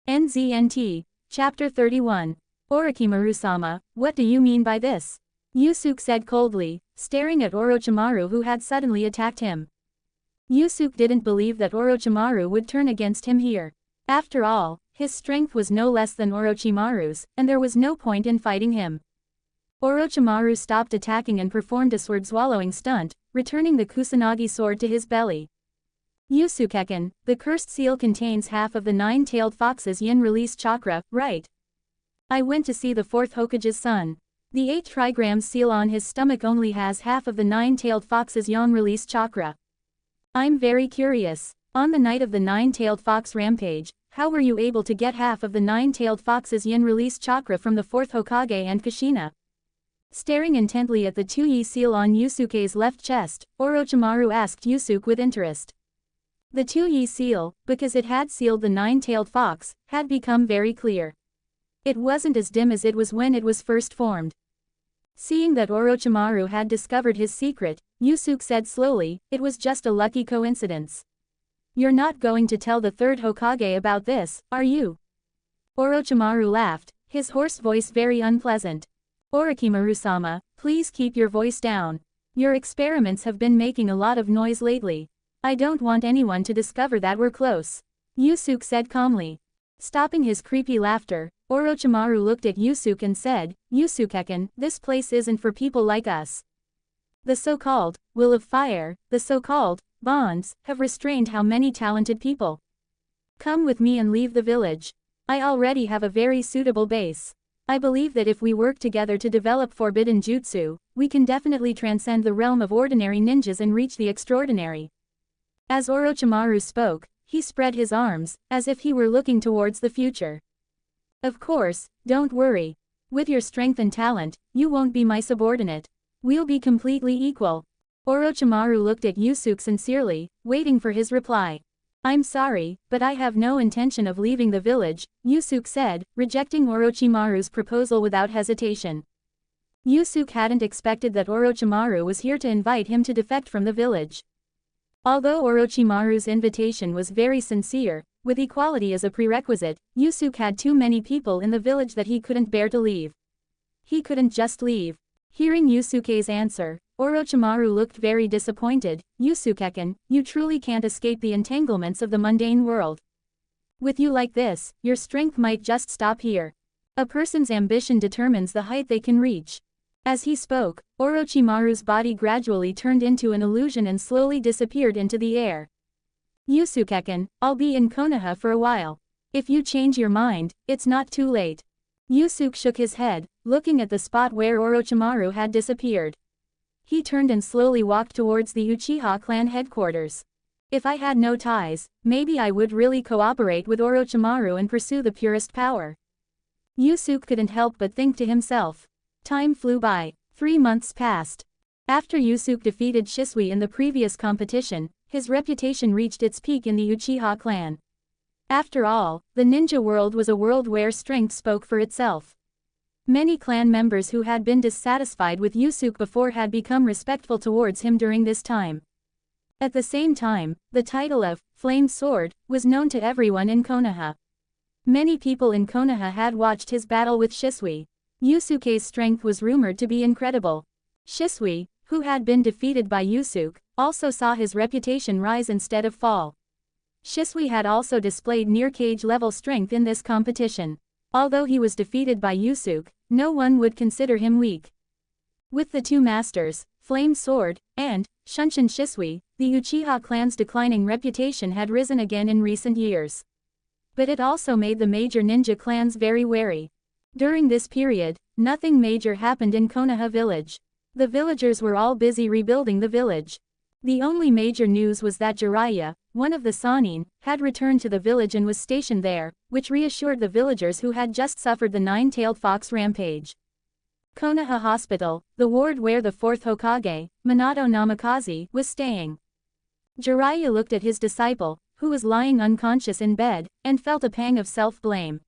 NZNT. Chapter 31. Orochimaru-sama, what do you mean by this? Yusuke said coldly, staring at Orochimaru who had suddenly attacked him. Yusuke didn't believe that Orochimaru would turn against him here. After all, his strength was no less than Orochimaru's, and there was no point in fighting him. Orochimaru stopped attacking and performed a sword-swallowing stunt, returning the Kusanagi sword to his belly. Yusuke-kun, the cursed seal contains half of the nine-tailed fox's yin-release chakra, right? I went to see the fourth Hokage's son. The 8 trigrams seal on his stomach only has half of the nine-tailed fox's yang-release chakra. I'm very curious. On the night of the nine-tailed fox rampage, how were you able to get half of the nine-tailed fox's yin-release chakra from the fourth Hokage and Kushina? Staring intently at the 2-yi seal on Yusuke's left chest, Orochimaru asked Yusuke with interest. The 2-yi seal, because it had sealed the nine-tailed fox, had become very clear. It wasn't as dim as it was when it was first formed. Seeing that Orochimaru had discovered his secret, Yusuke said slowly, it was just a lucky coincidence. You're not going to tell the third Hokage about this, are you? Orochimaru laughed, his hoarse voice very unpleasant. Orochimaru-sama, please keep your voice down. Your experiments have been making a lot of noise lately. I don't want anyone to discover that we're close. Yusuke said calmly. Stopping his creepy laughter, Orochimaru looked at Yusuke and said, Yusuke-kun, this place isn't for people like us. The so-called will of fire, the so-called bonds, have restrained how many talented people. Come with me and leave the village. I already have a very suitable base. I believe that if we work together to develop forbidden jutsu, we can definitely transcend the realm of ordinary ninjas and reach the extraordinary. As Orochimaru spoke, he spread his arms, as if he were looking towards the future. Of course, don't worry. With your strength and talent, you won't be my subordinate. We'll be completely equal. Orochimaru looked at Yusuke sincerely, waiting for his reply. I'm sorry, but I have no intention of leaving the village, Yusuke said, rejecting Orochimaru's proposal without hesitation. Yusuke hadn't expected that Orochimaru was here to invite him to defect from the village. Although Orochimaru's invitation was very sincere, with equality as a prerequisite, Yusuke had too many people in the village that he couldn't bear to leave. He couldn't just leave. Hearing Yusuke's answer, Orochimaru looked very disappointed. Yusuke-kun, you truly can't escape the entanglements of the mundane world. With you like this, your strength might just stop here. A person's ambition determines the height they can reach. As he spoke, Orochimaru's body gradually turned into an illusion and slowly disappeared into the air. Yusuke-kun, I'll be in Konoha for a while. If you change your mind, it's not too late. Yusuke shook his head, looking at the spot where Orochimaru had disappeared. He turned and slowly walked towards the Uchiha clan headquarters. If I had no ties, maybe I would really cooperate with Orochimaru and pursue the purest power. Yusuke couldn't help but think to himself. Time flew by. 3 months passed. After Yusuke defeated Shisui in the previous competition, his reputation reached its peak in the Uchiha clan. After all, the ninja world was a world where strength spoke for itself. Many clan members who had been dissatisfied with Yusuke before had become respectful towards him during this time. At the same time, the title of Flame Sword was known to everyone in Konoha. Many people in Konoha had watched his battle with Shisui. Yusuke's strength was rumored to be incredible. Shisui, who had been defeated by Yusuke, also saw his reputation rise instead of fall. Shisui had also displayed near-cage level strength in this competition. Although he was defeated by Yusuke, no one would consider him weak. With the two masters, Flame Sword, and Shunshin Shisui, the Uchiha clan's declining reputation had risen again in recent years. But it also made the major ninja clans very wary. During this period, nothing major happened in Konoha village. The villagers were all busy rebuilding the village. The only major news was that Jiraiya, one of the Sannin, had returned to the village and was stationed there, which reassured the villagers who had just suffered the nine-tailed fox rampage. Konoha Hospital, the ward where the fourth Hokage, Minato Namikaze, was staying. Jiraiya looked at his disciple, who was lying unconscious in bed, and felt a pang of self-blame.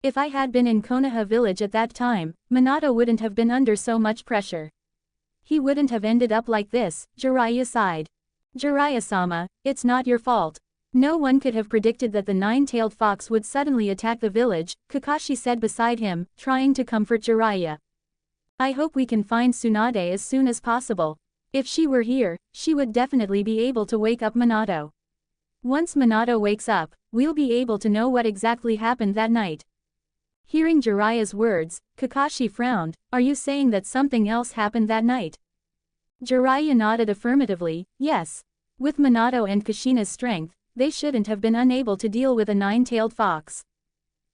If I had been in Konoha village at that time, Minato wouldn't have been under so much pressure. He wouldn't have ended up like this, Jiraiya sighed. Jiraiya-sama, it's not your fault. No one could have predicted that the nine-tailed fox would suddenly attack the village, Kakashi said beside him, trying to comfort Jiraiya. I hope we can find Tsunade as soon as possible. If she were here, she would definitely be able to wake up Minato. Once Minato wakes up, we'll be able to know what exactly happened that night. Hearing Jiraiya's words, Kakashi frowned. Are you saying that something else happened that night? Jiraiya nodded affirmatively, yes. With Minato and Kushina's strength, they shouldn't have been unable to deal with a nine-tailed fox.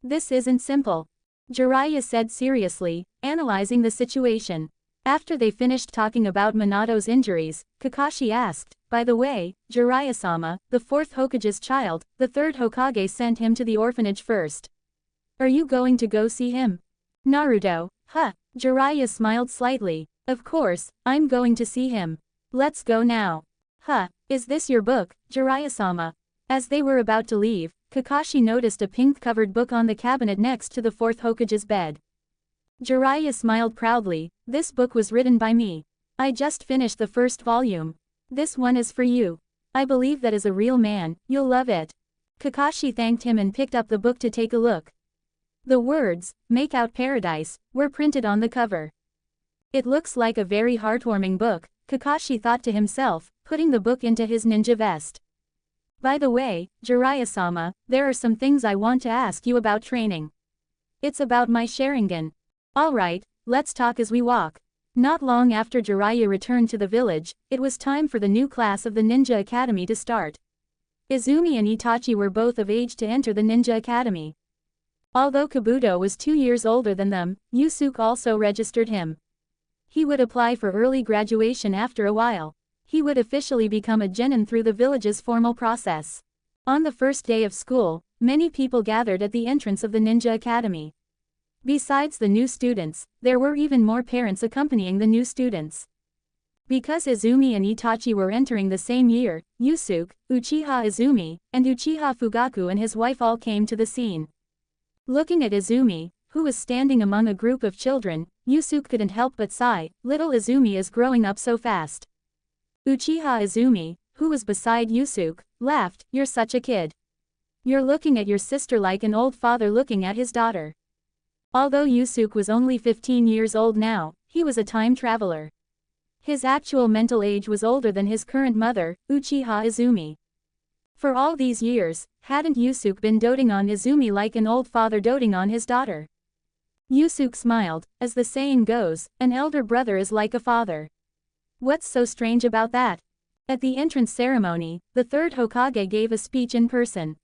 This isn't simple. Jiraiya said seriously, analyzing the situation. After they finished talking about Minato's injuries, Kakashi asked, by the way, Jiraiya-sama, the fourth Hokage's child, the third Hokage sent him to the orphanage first. Are you going to go see him? Naruto, huh? Jiraiya smiled slightly. Of course, I'm going to see him. Let's go now. Huh, is this your book, Jiraiya-sama? As they were about to leave, Kakashi noticed a pink-covered book on the cabinet next to the fourth Hokage's bed. Jiraiya smiled proudly. This book was written by me. I just finished the first volume. This one is for you. I believe that as a real man, you'll love it. Kakashi thanked him and picked up the book to take a look. The words, "Make Out Paradise," were printed on the cover. It looks like a very heartwarming book, Kakashi thought to himself, putting the book into his ninja vest. By the way, Jiraiya-sama, there are some things I want to ask you about training. It's about my Sharingan. Alright, let's talk as we walk. Not long after Jiraiya returned to the village, it was time for the new class of the Ninja Academy to start. Izumi and Itachi were both of age to enter the Ninja Academy. Although Kabuto was 2 years older than them, Yusuke also registered him. He would apply for early graduation after a while. He would officially become a genin through the village's formal process. On the first day of school, many people gathered at the entrance of the Ninja Academy. Besides the new students, there were even more parents accompanying the new students. Because Izumi and Itachi were entering the same year, Yusuke, Uchiha Izumi, and Uchiha Fugaku and his wife all came to the scene. Looking at Izumi, who was standing among a group of children, Yusuke couldn't help but sigh, little Izumi is growing up so fast. Uchiha Izumi, who was beside Yusuke, laughed, you're such a kid. You're looking at your sister like an old father looking at his daughter. Although Yusuke was only 15 years old now, he was a time traveler. His actual mental age was older than his current mother, Uchiha Izumi. For all these years, hadn't Yusuke been doting on Izumi like an old father doting on his daughter? Yusuke smiled, as the saying goes, an elder brother is like a father. What's so strange about that? At the entrance ceremony, the third Hokage gave a speech in person.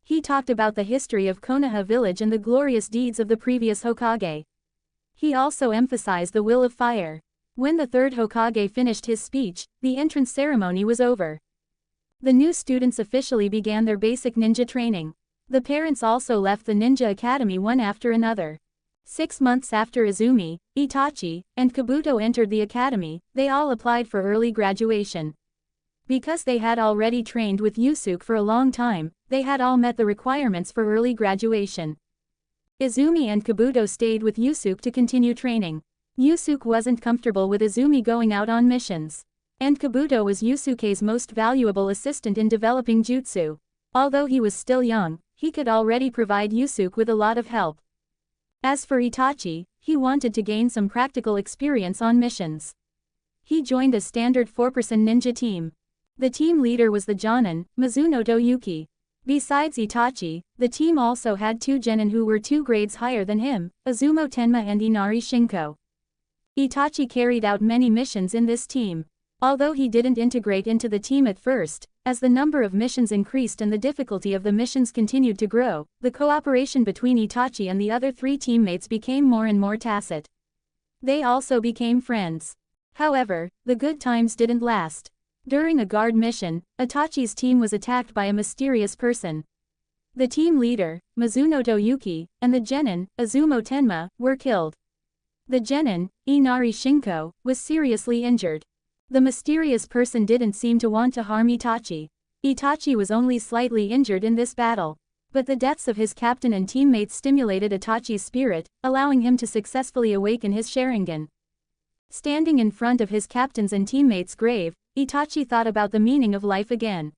He talked about the history of Konoha village and the glorious deeds of the previous Hokage. He also emphasized the will of fire. When the third Hokage finished his speech, the entrance ceremony was over. The new students officially began their basic ninja training. The parents also left the Ninja Academy one after another. 6 months after Izumi, Itachi, and Kabuto entered the academy, they all applied for early graduation. Because they had already trained with Yusuke for a long time, they had all met the requirements for early graduation. Izumi and Kabuto stayed with Yusuke to continue training. Yusuke wasn't comfortable with Izumi going out on missions. And Kabuto was Yusuke's most valuable assistant in developing jutsu. Although he was still young, he could already provide Yusuke with a lot of help. As for Itachi, he wanted to gain some practical experience on missions. He joined a standard 4-person ninja team. The team leader was the Jonin, Mizuno Doyuki. Besides Itachi, the team also had 2 genin who were 2 grades higher than him, Izumo Tenma and Inari Shinko. Itachi carried out many missions in this team. Although he didn't integrate into the team at first, as the number of missions increased and the difficulty of the missions continued to grow, the cooperation between Itachi and the other 3 teammates became more and more tacit. They also became friends. However, the good times didn't last. During a guard mission, Itachi's team was attacked by a mysterious person. The team leader, Mizuno Doyuki, and the genin, Izumo Tenma, were killed. The genin, Inari Shinko, was seriously injured. The mysterious person didn't seem to want to harm Itachi. Itachi was only slightly injured in this battle. But the deaths of his captain and teammates stimulated Itachi's spirit, allowing him to successfully awaken his Sharingan. Standing in front of his captain's and teammates' grave, Itachi thought about the meaning of life again.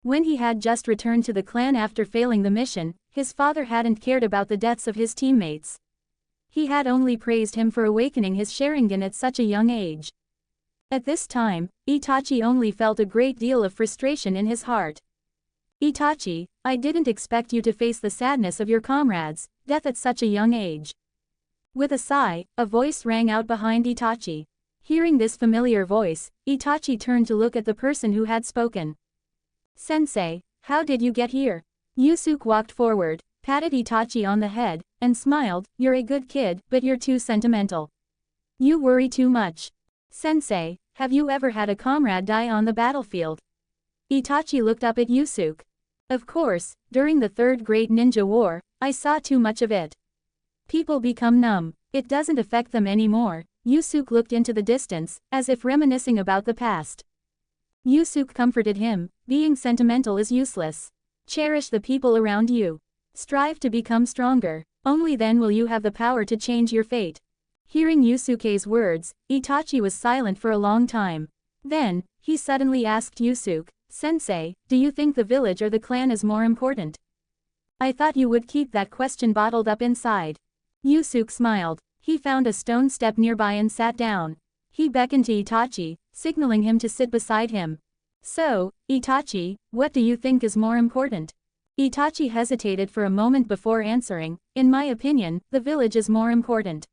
When he had just returned to the clan after failing the mission, his father hadn't cared about the deaths of his teammates. He had only praised him for awakening his Sharingan at such a young age. At this time, Itachi only felt a great deal of frustration in his heart. Itachi, I didn't expect you to face the sadness of your comrades' death at such a young age. With a sigh, a voice rang out behind Itachi. Hearing this familiar voice, Itachi turned to look at the person who had spoken. Sensei, how did you get here? Yusuke walked forward, patted Itachi on the head, and smiled, you're a good kid, but you're too sentimental. You worry too much. Sensei, have you ever had a comrade die on the battlefield? Itachi looked up at Yusuke. Of course, during the Third Great Ninja War, I saw too much of it. People become numb, it doesn't affect them anymore. Yusuke looked into the distance, as if reminiscing about the past. Yusuke comforted him, being sentimental is useless. Cherish the people around you. Strive to become stronger, only then will you have the power to change your fate. Hearing Yusuke's words, Itachi was silent for a long time. Then, he suddenly asked Yusuke, Sensei, do you think the village or the clan is more important? I thought you would keep that question bottled up inside. Yusuke smiled. He found a stone step nearby and sat down. He beckoned to Itachi, signaling him to sit beside him. So, Itachi, what do you think is more important? Itachi hesitated for a moment before answering, in my opinion, the village is more important.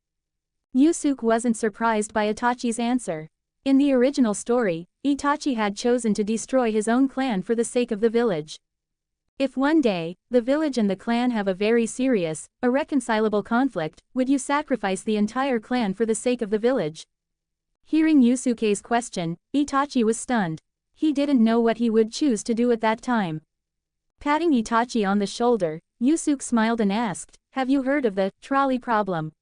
Yusuke wasn't surprised by Itachi's answer. In the original story, Itachi had chosen to destroy his own clan for the sake of the village. If one day, the village and the clan have a very serious, irreconcilable conflict, would you sacrifice the entire clan for the sake of the village? Hearing Yusuke's question, Itachi was stunned. He didn't know what he would choose to do at that time. Patting Itachi on the shoulder, Yusuke smiled and asked, have you heard of the trolley problem?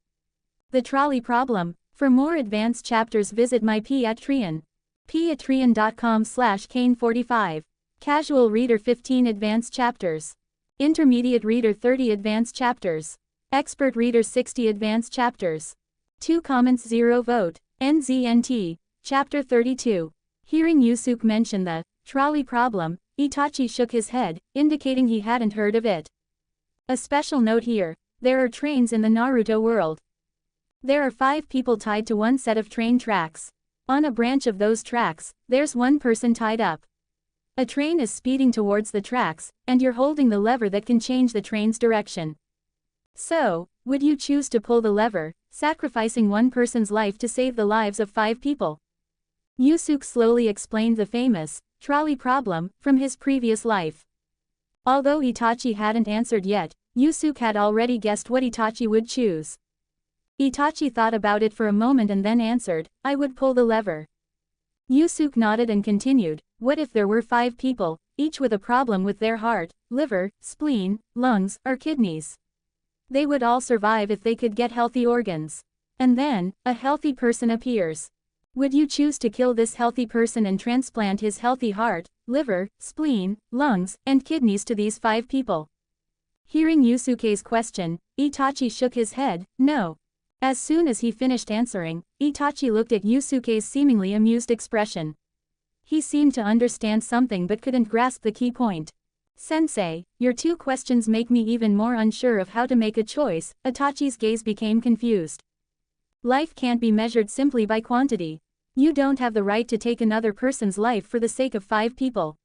The trolley problem? For more advanced chapters visit my Patreon. patreon.com/kane45. Casual Reader 15 Advanced Chapters. Intermediate Reader 30 Advanced Chapters. Expert Reader 60 Advanced Chapters. 2 comments 0 vote. NZNT. Chapter 32. Hearing Yusuke mention the trolley problem, Itachi shook his head, indicating he hadn't heard of it. A special note here, there are trains in the Naruto world. There are 5 people tied to one set of train tracks. On a branch of those tracks, there's one person tied up. A train is speeding towards the tracks, and you're holding the lever that can change the train's direction. So, would you choose to pull the lever, sacrificing one person's life to save the lives of 5 people? Yusuke slowly explained the famous trolley problem from his previous life. Although Itachi hadn't answered yet, Yusuke had already guessed what Itachi would choose. Itachi thought about it for a moment and then answered, I would pull the lever. Yusuke nodded and continued, what if there were 5 people, each with a problem with their heart, liver, spleen, lungs, or kidneys? They would all survive if they could get healthy organs. And then, a healthy person appears. Would you choose to kill this healthy person and transplant his healthy heart, liver, spleen, lungs, and kidneys to these 5 people? Hearing Yusuke's question, Itachi shook his head, no. As soon as he finished answering, Itachi looked at Yusuke's seemingly amused expression. He seemed to understand something but couldn't grasp the key point. Sensei, your 2 questions make me even more unsure of how to make a choice. Itachi's gaze became confused. Life can't be measured simply by quantity. You don't have the right to take another person's life for the sake of 5 people.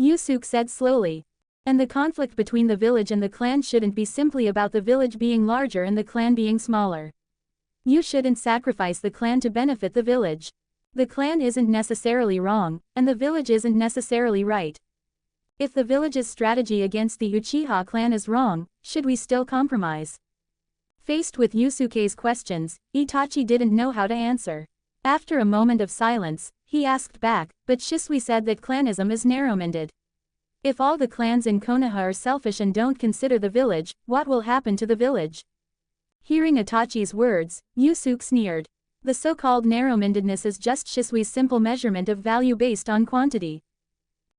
Yusuke said slowly. And the conflict between the village and the clan shouldn't be simply about the village being larger and the clan being smaller. You shouldn't sacrifice the clan to benefit the village. The clan isn't necessarily wrong, and the village isn't necessarily right. If the village's strategy against the Uchiha clan is wrong, should we still compromise? Faced with Yusuke's questions, Itachi didn't know how to answer. After a moment of silence, he asked back, but Shisui said that clanism is narrow-minded. If all the clans in Konoha are selfish and don't consider the village, what will happen to the village? Hearing Itachi's words, Yusuke sneered. The so-called narrow-mindedness is just Shisui's simple measurement of value based on quantity.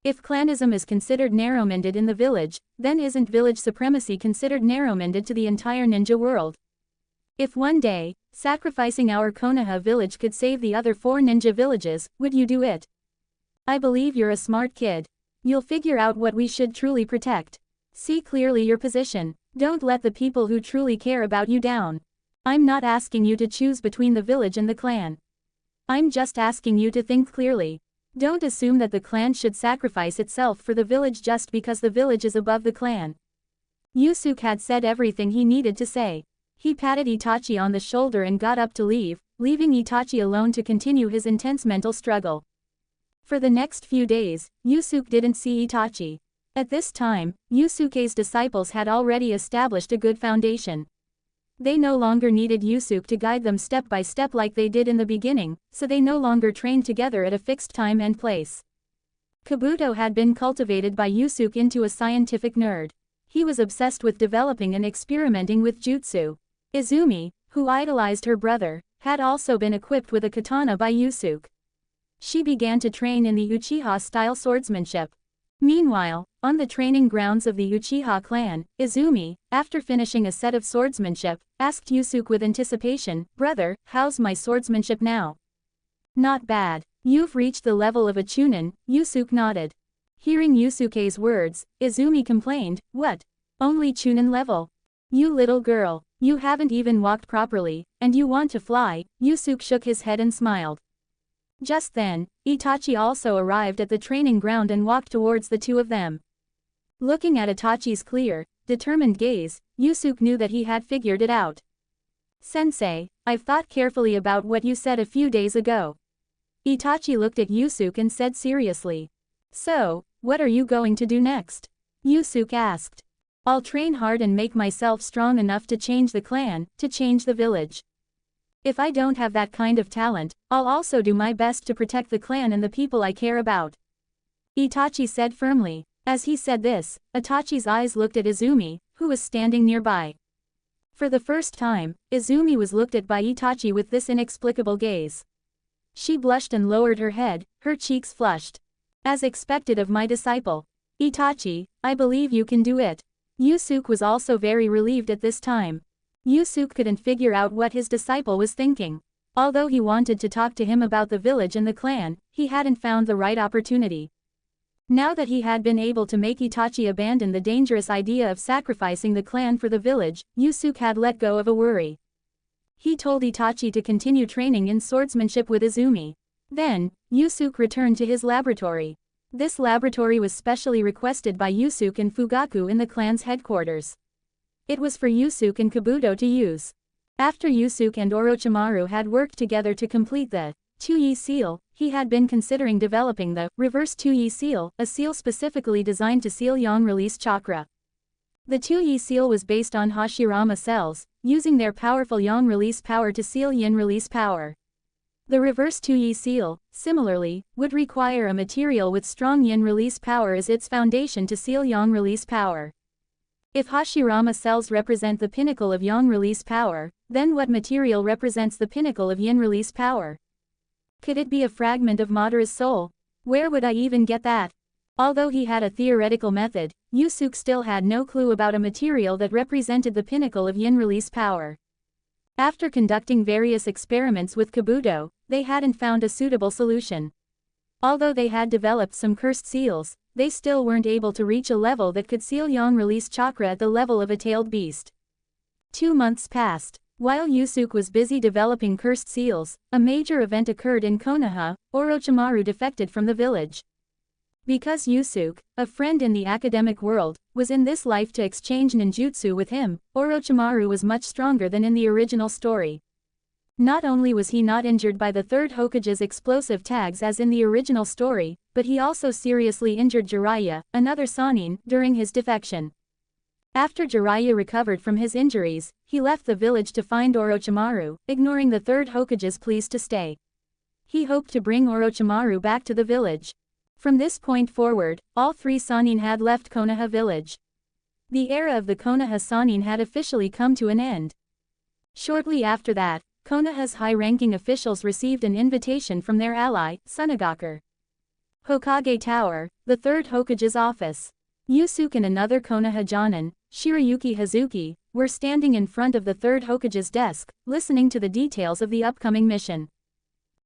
If clanism is considered narrow-minded in the village, then isn't village supremacy considered narrow-minded to the entire ninja world? If one day, sacrificing our Konoha village could save the other 4 ninja villages, would you do it? I believe you're a smart kid. You'll figure out what we should truly protect. See clearly your position. Don't let the people who truly care about you down. I'm not asking you to choose between the village and the clan. I'm just asking you to think clearly. Don't assume that the clan should sacrifice itself for the village just because the village is above the clan. Yusuke had said everything he needed to say. He patted Itachi on the shoulder and got up to leave, leaving Itachi alone to continue his intense mental struggle. For the next few days, Yusuke didn't see Itachi. At this time, Yusuke's disciples had already established a good foundation. They no longer needed Yusuke to guide them step by step like they did in the beginning, so they no longer trained together at a fixed time and place. Kabuto had been cultivated by Yusuke into a scientific nerd. He was obsessed with developing and experimenting with jutsu. Izumi, who idolized her brother, had also been equipped with a katana by Yusuke. She began to train in the Uchiha-style swordsmanship. Meanwhile, on the training grounds of the Uchiha clan, Izumi, after finishing a set of swordsmanship, asked Yusuke with anticipation, "Brother, how's my swordsmanship now?" "Not bad. You've reached the level of a chunin," Yusuke nodded. Hearing Yusuke's words, Izumi complained, "What? Only chunin level? You little girl, you haven't even walked properly, and you want to fly?" Yusuke shook his head and smiled. Just then, Itachi also arrived at the training ground and walked towards the two of them. Looking at Itachi's clear, determined gaze, Yusuke knew that he had figured it out. "Sensei, I've thought carefully about what you said a few days ago." Itachi looked at Yusuke and said seriously. "So, what are you going to do next?" Yusuke asked. "I'll train hard and make myself strong enough to change the clan, to change the village. If I don't have that kind of talent, I'll also do my best to protect the clan and the people I care about," Itachi said firmly. As he said this, Itachi's eyes looked at Izumi, who was standing nearby. For the first time, Izumi was looked at by Itachi with this inexplicable gaze. She blushed and lowered her head, her cheeks flushed. "As expected of my disciple. Itachi, I believe you can do it." Yusuke was also very relieved at this time. Yusuke couldn't figure out what his disciple was thinking. Although he wanted to talk to him about the village and the clan, he hadn't found the right opportunity. Now that he had been able to make Itachi abandon the dangerous idea of sacrificing the clan for the village, Yusuke had let go of a worry. He told Itachi to continue training in swordsmanship with Izumi. Then, Yusuke returned to his laboratory. This laboratory was specially requested by Yusuke and Fugaku in the clan's headquarters. It was for Yusuke and Kabuto to use. After Yusuke and Orochimaru had worked together to complete the 2-Yi seal, he had been considering developing the reverse 2-Yi seal, a seal specifically designed to seal yang release chakra. The 2-Yi seal was based on Hashirama cells, using their powerful yang release power to seal yin release power. The reverse 2-Yi seal, similarly, would require a material with strong yin release power as its foundation to seal yang release power. If Hashirama cells represent the pinnacle of yang release power, then what material represents the pinnacle of yin release power? Could it be a fragment of Madara's soul? Where would I even get that? Although he had a theoretical method, Yusuke still had no clue about a material that represented the pinnacle of yin release power. After conducting various experiments with Kabuto, they hadn't found a suitable solution. Although they had developed some cursed seals, they still weren't able to reach a level that could seal yang release chakra at the level of a tailed beast. 2 months passed. While Yusuke was busy developing cursed seals, a major event occurred in Konoha. Orochimaru defected from the village. Because Yusuke, a friend in the academic world, was in this life to exchange ninjutsu with him, Orochimaru was much stronger than in the original story. Not only was he not injured by the third Hokage's explosive tags as in the original story, but he also seriously injured Jiraiya, another Sannin, during his defection. After Jiraiya recovered from his injuries, he left the village to find Orochimaru, ignoring the third Hokage's pleas to stay. He hoped to bring Orochimaru back to the village. From this point forward, all 3 Sannin had left Konoha village. The era of the Konoha Sannin had officially come to an end. Shortly after that, Konoha's high-ranking officials received an invitation from their ally, Tsunagaku. Hokage Tower, the third Hokage's office. Yusuke and another Konoha Jonin, Shirayuki Hazuki, were standing in front of the third Hokage's desk, listening to the details of the upcoming mission.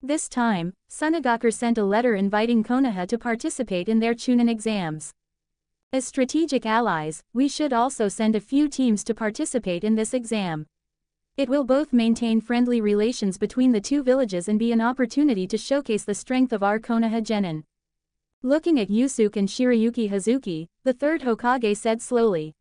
This time, Sunagaku sent a letter inviting Konoha to participate in their Chunin exams. As strategic allies, we should also send a few teams to participate in this exam. It will both maintain friendly relations between the two villages and be an opportunity to showcase the strength of our Konoha genin. Looking at Yusuke and Shirayuki Hazuki, the third Hokage said slowly.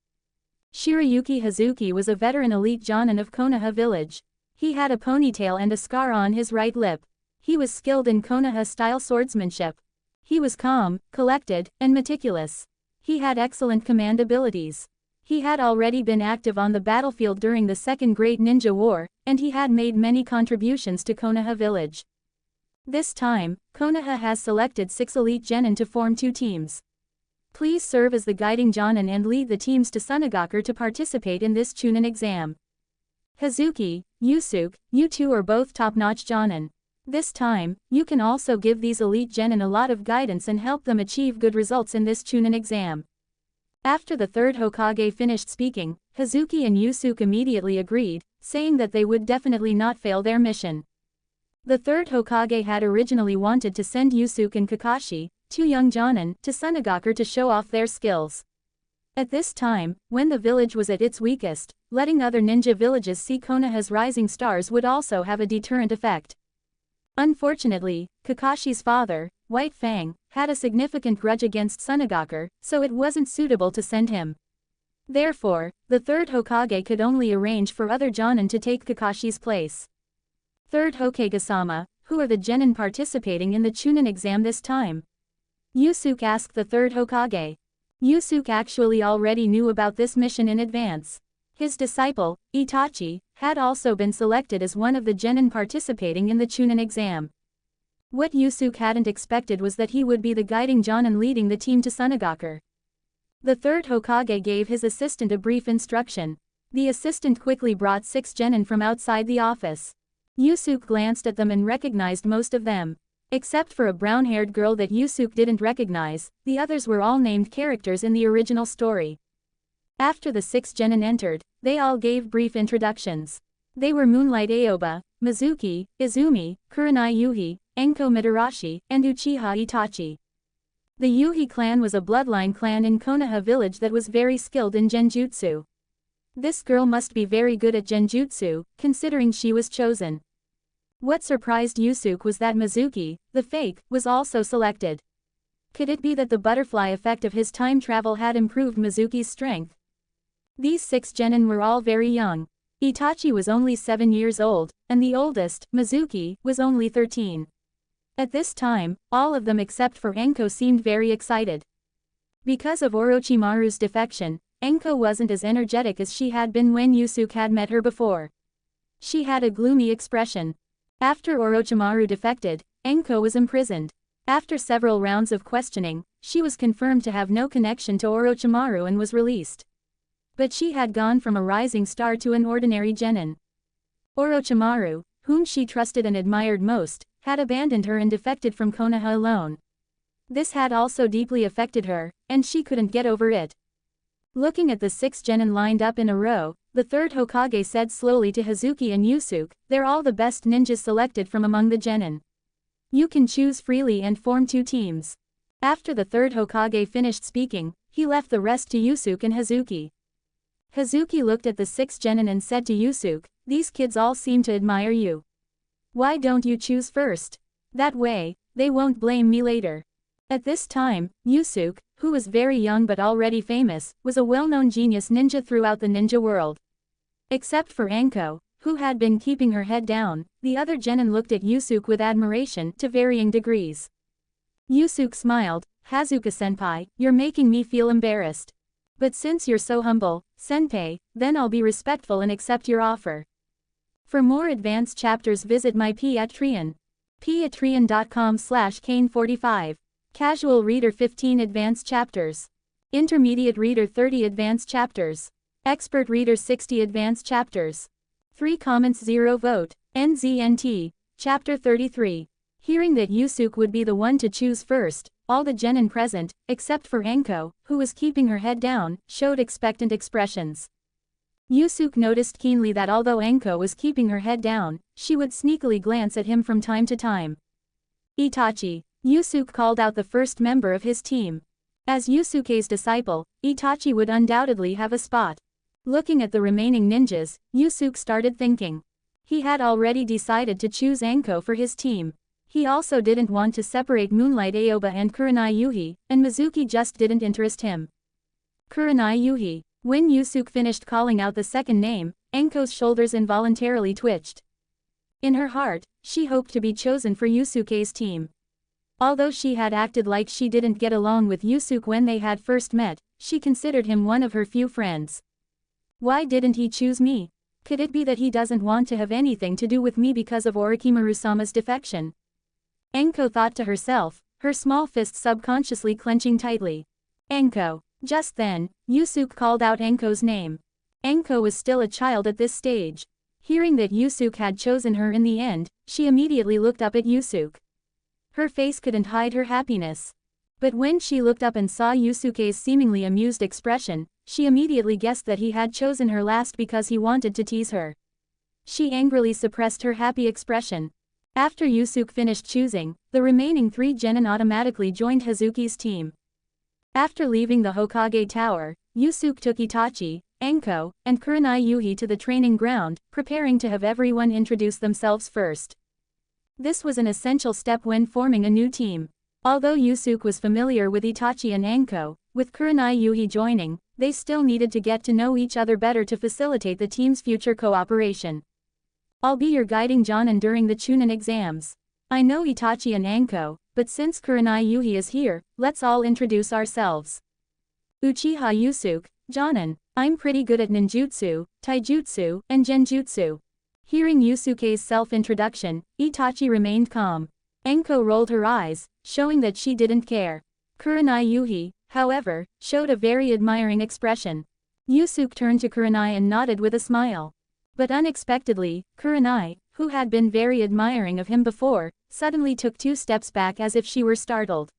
Shirayuki Hazuki was a veteran elite jonin of Konoha village. He had a ponytail and a scar on his right lip. He was skilled in Konoha-style swordsmanship. He was calm, collected, and meticulous. He had excellent command abilities. He had already been active on the battlefield during the Second Great Ninja War, and he had made many contributions to Konoha village. This time, Konoha has selected 6 elite genin to form 2 teams. Please serve as the guiding jonin and lead the teams to Sunagaku to participate in this Chunin exam. Hazuki, Yusuke, you two are both top-notch jonin. This time, you can also give these elite genin a lot of guidance and help them achieve good results in this Chunin exam. After the third Hokage finished speaking, Hazuki and Yusuke immediately agreed, saying that they would definitely not fail their mission. The third Hokage had originally wanted to send Yusuke and Kakashi, 2 young jonin, to Sunagaku to show off their skills. At this time, when the village was at its weakest, letting other ninja villages see Konoha's rising stars would also have a deterrent effect. Unfortunately, Kakashi's father, White Fang, had a significant grudge against Sunagaku, so it wasn't suitable to send him. Therefore, the third Hokage could only arrange for other jonin to take Kakashi's place. Third Hokage-sama, who are the genin participating in the Chunin exam this time? Yusuke asked the third Hokage. Yusuke actually already knew about this mission in advance. His disciple, Itachi, had also been selected as one of the genin participating in the Chunin exam. What Yusuke hadn't expected was that he would be the guiding jonin leading the team to Sunagaku. The third Hokage gave his assistant a brief instruction. The assistant quickly brought 6 genin from outside the office. Yusuke glanced at them and recognized most of them. Except for a brown-haired girl that Yusuke didn't recognize, the others were all named characters in the original story. After the 6 genin entered, they all gave brief introductions. They were Moonlight Aoba, Mizuki, Izumi, Kurenai Yuhi, Enko Mitarashi, and Uchiha Itachi. The Yuhi clan was a bloodline clan in Konoha village that was very skilled in genjutsu. This girl must be very good at genjutsu, considering she was chosen. What surprised Yusuke was that Mizuki, the fake, was also selected. Could it be that the butterfly effect of his time travel had improved Mizuki's strength? These 6 genin were all very young. Itachi was only 7 years old, and the oldest, Mizuki, was only 13. At this time, all of them except for Enko seemed very excited. Because of Orochimaru's defection, Enko wasn't as energetic as she had been when Yusuke had met her before. She had a gloomy expression. After Orochimaru defected, Enko was imprisoned. After several rounds of questioning, she was confirmed to have no connection to Orochimaru and was released. But she had gone from a rising star to an ordinary genin. Orochimaru, whom she trusted and admired most, had abandoned her and defected from Konoha alone. This had also deeply affected her, and she couldn't get over it. Looking at the 6 genin lined up in a row, the third Hokage said slowly to Hazuki and Yusuke, "They're all the best ninjas selected from among the genin. You can choose freely and form 2 teams." After the third Hokage finished speaking, he left the rest to Yusuke and Hazuki. Hazuki looked at the 6 genin and said to Yusuke, "These kids all seem to admire you. Why don't you choose first? That way, they won't blame me later." At this time, Yusuke, who was very young but already famous, was a well-known genius ninja throughout the ninja world. Except for Enko, who had been keeping her head down, the other genin looked at Yusuke with admiration to varying degrees. Yusuke smiled, "Hazuka-senpai, you're making me feel embarrassed. But since you're so humble, senpai, then I'll be respectful and accept your offer." For more advanced chapters visit my Patreon. patreon.com/kane45. Casual Reader 15 Advanced Chapters. Intermediate Reader 30 Advanced Chapters. Expert Reader 60 Advanced Chapters. 3 comments 0 vote. NZNT. Chapter 33. Hearing that Yusuke would be the one to choose first, all the genin present, except for Enko, who was keeping her head down, showed expectant expressions. Yusuke noticed keenly that although Anko was keeping her head down, she would sneakily glance at him from time to time. Itachi. Yusuke called out the first member of his team. As Yusuke's disciple, Itachi would undoubtedly have a spot. Looking at the remaining ninjas, Yusuke started thinking. He had already decided to choose Anko for his team. He also didn't want to separate Moonlight Aoba and Kurenai Yuhi, and Mizuki just didn't interest him. Kurenai Yuhi. When Yusuke finished calling out the second name, Anko's shoulders involuntarily twitched. In her heart, she hoped to be chosen for Yusuke's team. Although she had acted like she didn't get along with Yusuke when they had first met, she considered him one of her few friends. Why didn't he choose me? Could it be that he doesn't want to have anything to do with me because of Orochimaru-sama's defection? Anko thought to herself, her small fist subconsciously clenching tightly. Anko. Just then, Yusuke called out Anko's name. Anko was still a child at this stage. Hearing that Yusuke had chosen her in the end, she immediately looked up at Yusuke. Her face couldn't hide her happiness. But when she looked up and saw Yusuke's seemingly amused expression, she immediately guessed that he had chosen her last because he wanted to tease her. She angrily suppressed her happy expression. After Yusuke finished choosing, the remaining 3 genin automatically joined Hazuki's team. After leaving the Hokage Tower, Yusuke took Itachi, Anko, and Kurenai Yuhi to the training ground, preparing to have everyone introduce themselves first. This was an essential step when forming a new team. Although Yusuke was familiar with Itachi and Anko, with Kurenai Yuhi joining, they still needed to get to know each other better to facilitate the team's future cooperation. I'll be your guiding Jonin during the Chunin exams. I know Itachi and Anko, but since Kurenai Yuhi is here, let's all introduce ourselves. Uchiha Yusuke, Jonin. I'm pretty good at ninjutsu, taijutsu, and genjutsu. Hearing Yusuke's self-introduction, Itachi remained calm. Anko rolled her eyes, showing that she didn't care. Kurenai Yuhi, however, showed a very admiring expression. Yusuke turned to Kurenai and nodded with a smile. But unexpectedly, Kurenai, who had been very admiring of him before, suddenly took 2 steps back as if she were startled.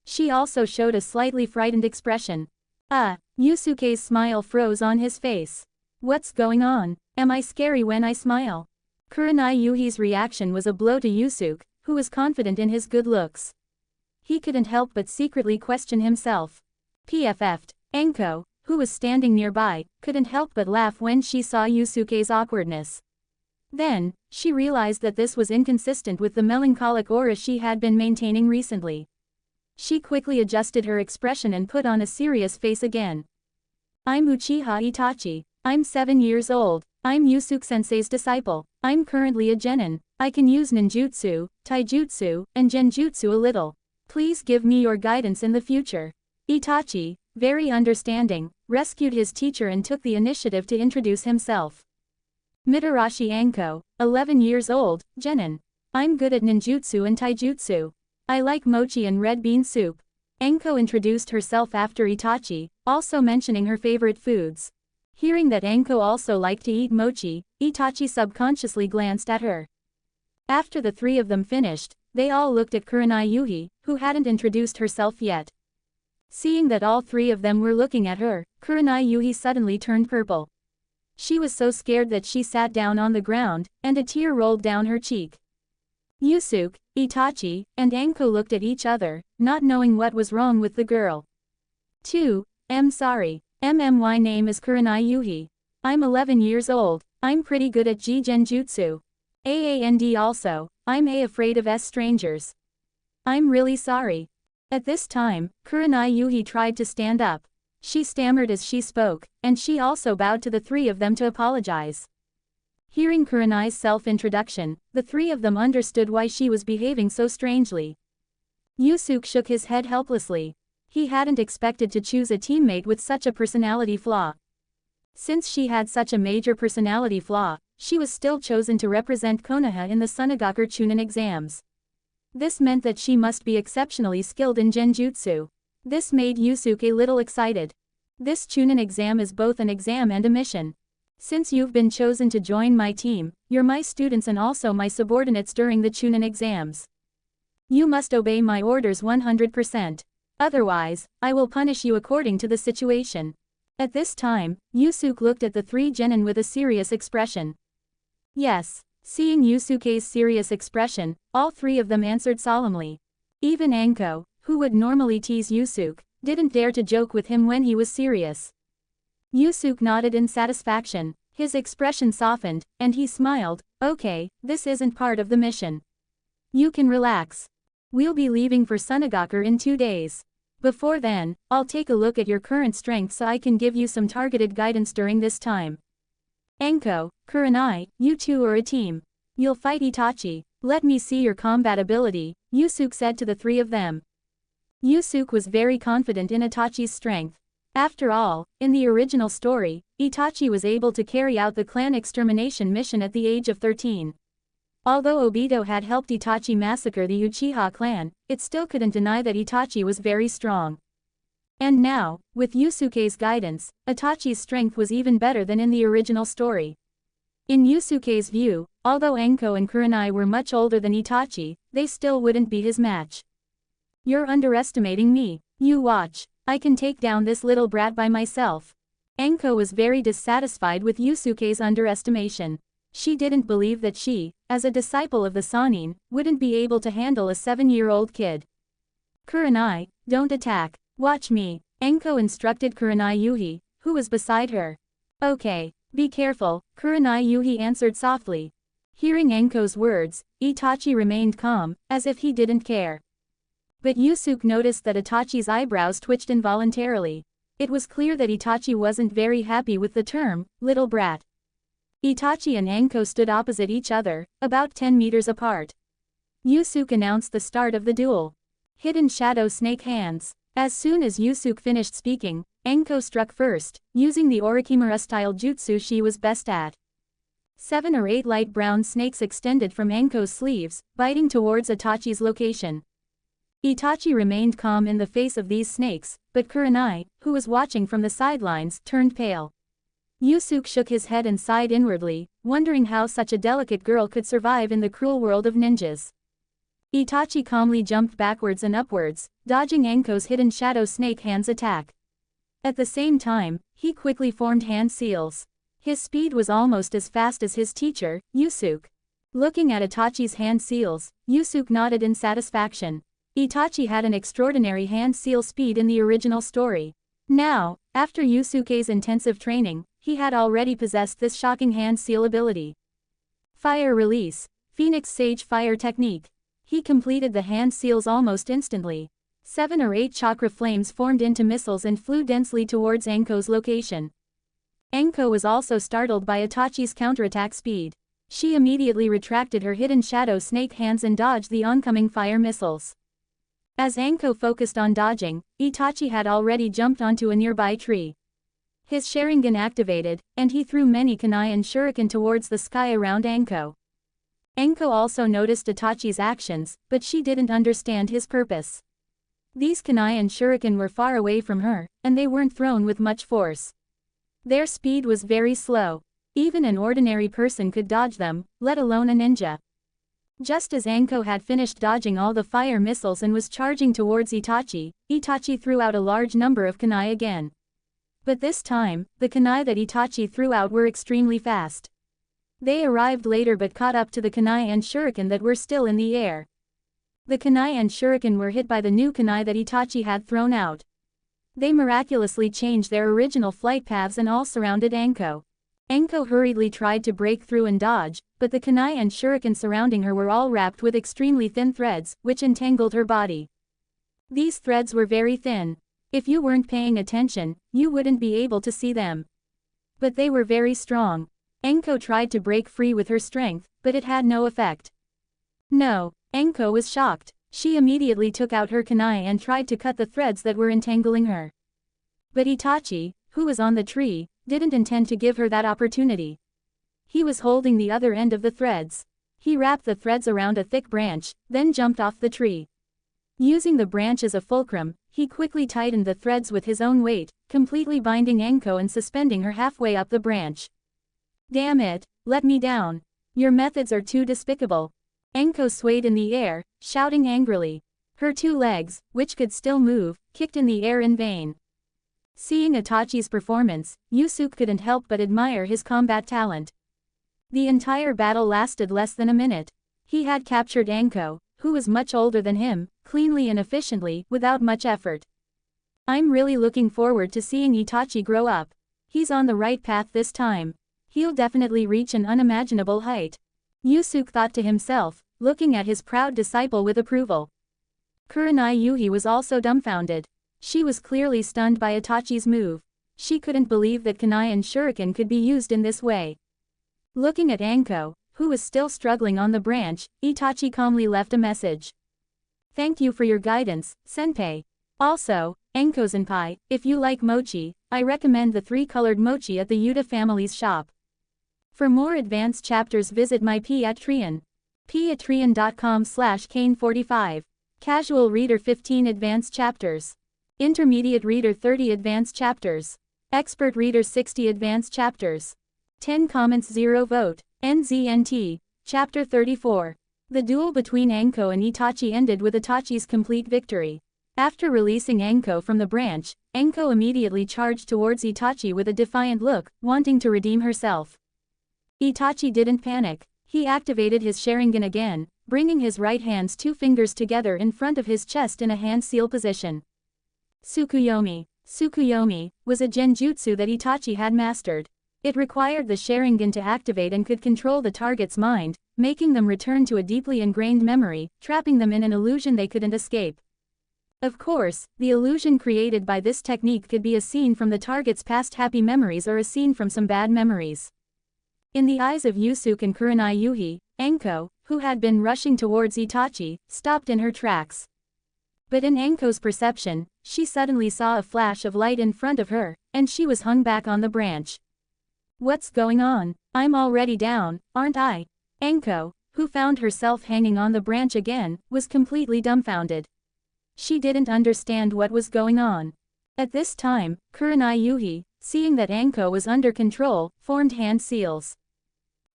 She also showed a slightly frightened expression. Yusuke's smile froze on his face. What's going on? Am I scary when I smile? Kurenai Yuhi's reaction was a blow to Yusuke, who was confident in his good looks. He couldn't help but secretly question himself. PFF'd. Anko, who was standing nearby, couldn't help but laugh when she saw Yusuke's awkwardness. Then, she realized that this was inconsistent with the melancholic aura she had been maintaining recently. She quickly adjusted her expression and put on a serious face again. I'm Uchiha Itachi. I'm 7 years old. I'm Yusuke-sensei's disciple. I'm currently a genin. I can use ninjutsu, taijutsu, and genjutsu a little. Please give me your guidance in the future. Itachi, very understanding, rescued his teacher and took the initiative to introduce himself. Mitarashi Anko, 11 years old, genin. I'm good at ninjutsu and taijutsu. I like mochi and red bean soup. Anko introduced herself after Itachi, also mentioning her favorite foods. Hearing that Anko also liked to eat mochi, Itachi subconsciously glanced at her. After the 3 of them finished, they all looked at Kurenai Yuhi, who hadn't introduced herself yet. Seeing that all 3 of them were looking at her, Kurenai Yuhi suddenly turned purple. She was so scared that she sat down on the ground, and a tear rolled down her cheek. Yusuke, Itachi, and Anko looked at each other, not knowing what was wrong with the girl. Sorry. My name is Kurenai Yuhi. I'm 11 years old. I'm pretty good at Genjutsu. And also, I'm afraid of strangers. I'm really sorry. At this time, Kurenai Yuhi tried to stand up. She stammered as she spoke, and she also bowed to the 3 of them to apologize. Hearing Kurenai's self-introduction, the 3 of them understood why she was behaving so strangely. Yusuke shook his head helplessly. He hadn't expected to choose a teammate with such a personality flaw. Since she had such a major personality flaw, she was still chosen to represent Konoha in the Sunagaku Chunin exams. This meant that she must be exceptionally skilled in genjutsu. This made Yusuke a little excited. This Chunin exam is both an exam and a mission. Since you've been chosen to join my team, you're my students and also my subordinates during the Chunin exams. You must obey my orders 100%. Otherwise, I will punish you according to the situation. At this time, Yusuke looked at the three genin with a serious expression. Yes. Seeing Yusuke's serious expression, all three of them answered solemnly. Even Anko, who would normally tease Yusuke, didn't dare to joke with him when he was serious. Yusuke nodded in satisfaction, his expression softened, and he smiled. Okay, this isn't part of the mission. You can relax. We'll be leaving for Sunagaku in 2 days. Before then, I'll take a look at your current strength so I can give you some targeted guidance during this time. Anko, Kurenai, you two are a team. You'll fight Itachi. Let me see your combat ability, Yusuke said to the three of them. Yusuke was very confident in Itachi's strength. After all, in the original story, Itachi was able to carry out the clan extermination mission at the age of 13. Although Obito had helped Itachi massacre the Uchiha clan, it still couldn't deny that Itachi was very strong. And now, with Yusuke's guidance, Itachi's strength was even better than in the original story. In Yusuke's view, although Anko and Kurenai were much older than Itachi, they still wouldn't be his match. You're underestimating me. You watch. I can take down this little brat by myself. Anko was very dissatisfied with Yusuke's underestimation. She didn't believe that she, as a disciple of the Sannin, wouldn't be able to handle a 7-year-old kid. Kurenai, don't attack. Watch me, Anko instructed Kurenai Yuhi, who was beside her. Okay, be careful, Kurenai Yuhi answered softly. Hearing Anko's words, Itachi remained calm, as if he didn't care. But Yusuke noticed that Itachi's eyebrows twitched involuntarily. It was clear that Itachi wasn't very happy with the term, little brat. Itachi and Anko stood opposite each other, about 10 meters apart. Yusuke announced the start of the duel. Hidden Shadow Snake Hands. As soon as Yusuke finished speaking, Anko struck first, using the Orikimura-style jutsu she was best at. 7 or 8 light brown snakes extended from Anko's sleeves, biting towards Itachi's location. Itachi remained calm in the face of these snakes, but Kurenai, who was watching from the sidelines, turned pale. Yusuke shook his head and sighed inwardly, wondering how such a delicate girl could survive in the cruel world of ninjas. Itachi calmly jumped backwards and upwards, dodging Anko's hidden shadow snake hands attack. At the same time, he quickly formed hand seals. His speed was almost as fast as his teacher, Yusuke. Looking at Itachi's hand seals, Yusuke nodded in satisfaction. Itachi had an extraordinary hand seal speed in the original story. Now, after Yusuke's intensive training, he had already possessed this shocking hand seal ability. Fire Release. Phoenix Sage Fire Technique. He completed the hand seals almost instantly. 7 or 8 chakra flames formed into missiles and flew densely towards Anko's location. Anko was also startled by Itachi's counterattack speed. She immediately retracted her hidden shadow snake hands and dodged the oncoming fire missiles. As Anko focused on dodging, Itachi had already jumped onto a nearby tree. His Sharingan activated, and he threw many kunai and shuriken towards the sky around Anko. Anko also noticed Itachi's actions, but she didn't understand his purpose. These kunai and shuriken were far away from her, and they weren't thrown with much force. Their speed was very slow. Even an ordinary person could dodge them, let alone a ninja. Just as Anko had finished dodging all the fire missiles and was charging towards Itachi, Itachi threw out a large number of kunai again. But this time, the kunai that Itachi threw out were extremely fast. They arrived later but caught up to the kunai and shuriken that were still in the air. The kunai and shuriken were hit by the new kunai that Itachi had thrown out. They miraculously changed their original flight paths and all surrounded Anko. Anko hurriedly tried to break through and dodge, but the kunai and shuriken surrounding her were all wrapped with extremely thin threads, which entangled her body. These threads were very thin. If you weren't paying attention, you wouldn't be able to see them. But they were very strong. Anko tried to break free with her strength, but it had no effect. No, Anko was shocked. She immediately took out her kunai and tried to cut the threads that were entangling her. But Itachi, who was on the tree, didn't intend to give her that opportunity. He was holding the other end of the threads. He wrapped the threads around a thick branch, then jumped off the tree. Using the branch as a fulcrum, he quickly tightened the threads with his own weight, completely binding Anko and suspending her halfway up the branch. Damn it, let me down. Your methods are too despicable. Anko swayed in the air, shouting angrily. Her 2 legs, which could still move, kicked in the air in vain. Seeing Itachi's performance, Yusuke couldn't help but admire his combat talent. The entire battle lasted less than a minute. He had captured Anko, who was much older than him, cleanly and efficiently, without much effort. I'm really looking forward to seeing Itachi grow up. He's on the right path this time. He'll definitely reach an unimaginable height. Yusuke thought to himself, looking at his proud disciple with approval. Kurenai Yuhi was also dumbfounded. She was clearly stunned by Itachi's move. She couldn't believe that kunai and shuriken could be used in this way. Looking at Anko, who was still struggling on the branch, Itachi calmly left a message. Thank you for your guidance, senpai. Also, Anko-senpai, if you like mochi, I recommend the 3-colored mochi at the Yuta family's shop. For more advanced chapters visit my Patreon. patreon.com/kane45. Casual reader 15 advanced chapters. Intermediate reader 30 advanced chapters. Expert reader 60 advanced chapters. 10 comments 0 vote. NZNT. Chapter 34. The duel between Anko and Itachi ended with Itachi's complete victory. After releasing Anko from the branch, Anko immediately charged towards Itachi with a defiant look, wanting to redeem herself. Itachi didn't panic. He activated his Sharingan again, bringing his right hand's 2 fingers together in front of his chest in a hand seal position. Tsukuyomi. Tsukuyomi was a genjutsu that Itachi had mastered. It required the Sharingan to activate and could control the target's mind, making them return to a deeply ingrained memory, trapping them in an illusion they couldn't escape. Of course, the illusion created by this technique could be a scene from the target's past happy memories or a scene from some bad memories. In the eyes of Yusuke and Kurenai Yuhi, Anko, who had been rushing towards Itachi, stopped in her tracks. But in Anko's perception, she suddenly saw a flash of light in front of her, and she was hung back on the branch. What's going on? I'm already down, aren't I? Anko, who found herself hanging on the branch again, was completely dumbfounded. She didn't understand what was going on. At this time, Kurenai Yuhi, seeing that Anko was under control, formed hand seals.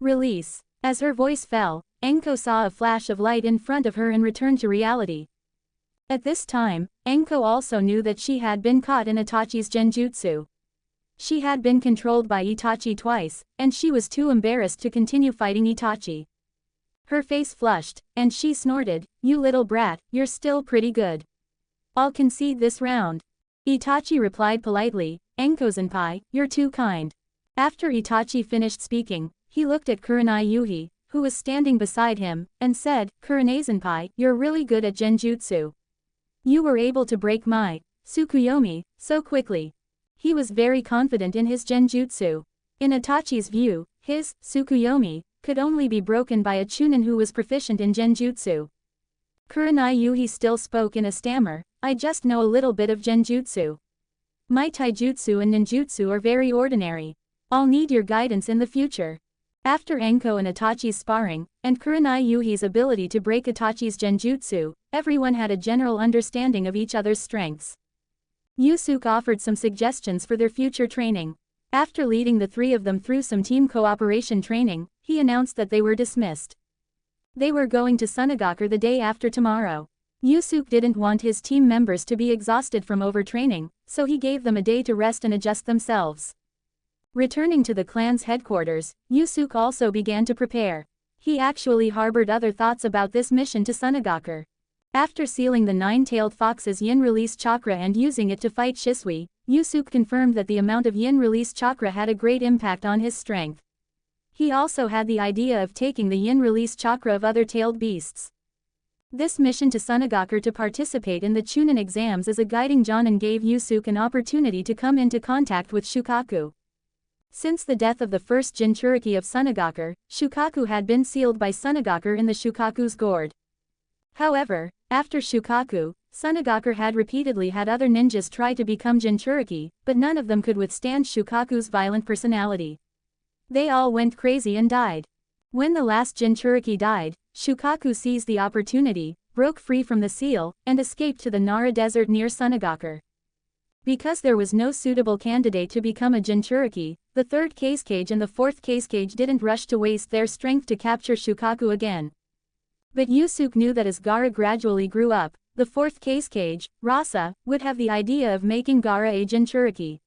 Release. As her voice fell, Anko saw a flash of light in front of her and returned to reality. At this time, Anko also knew that she had been caught in Itachi's genjutsu. She had been controlled by Itachi twice, and she was too embarrassed to continue fighting Itachi. Her face flushed, and she snorted, "You little brat, you're still pretty good. I'll concede this round." Itachi replied politely, "Anko-senpai, you're too kind." After Itachi finished speaking, he looked at Kurenai Yuhi, who was standing beside him, and said, "Kurenai-senpai, you're really good at genjutsu. You were able to break my Tsukuyomi so quickly." He was very confident in his genjutsu. In Itachi's view, his Tsukuyomi could only be broken by a chunin who was proficient in genjutsu. Kurenai Yuhi still spoke in a stammer, "I just know a little bit of genjutsu. My taijutsu and ninjutsu are very ordinary. I'll need your guidance in the future." After Anko and Itachi's sparring, and Kurenai Yuhi's ability to break Itachi's genjutsu, everyone had a general understanding of each other's strengths. Yusuke offered some suggestions for their future training. After leading the 3 of them through some team cooperation training, he announced that they were dismissed. They were going to Sunagaku the day after tomorrow. Yusuke didn't want his team members to be exhausted from overtraining, so he gave them a day to rest and adjust themselves. Returning to the clan's headquarters, Yusuke also began to prepare. He actually harbored other thoughts about this mission to Sunagaku. After sealing the 9-tailed fox's yin release chakra and using it to fight Shisui, Yusuke confirmed that the amount of yin release chakra had a great impact on his strength. He also had the idea of taking the yin release chakra of other tailed beasts. This mission to Sunagaku to participate in the Chunin exams as a guiding Jonin gave Yusuke an opportunity to come into contact with Shukaku. Since the death of the first Jinchuriki of Sunagaku, Shukaku had been sealed by Sunagaku in the Shukaku's gourd. However, after Shukaku, Sunagaku had repeatedly had other ninjas try to become Jinchuriki, but none of them could withstand Shukaku's violent personality. They all went crazy and died. When the last Jinchuriki died, Shukaku seized the opportunity, broke free from the seal, and escaped to the Nara desert near Sunagaku. Because there was no suitable candidate to become a Jinchuriki, the 3rd Case-Cage and the 4th Case-Cage didn't rush to waste their strength to capture Shukaku again. But Yusuke knew that as Gaara gradually grew up, the fourth case, Rasa, would have the idea of making Gaara a Jinchuriki.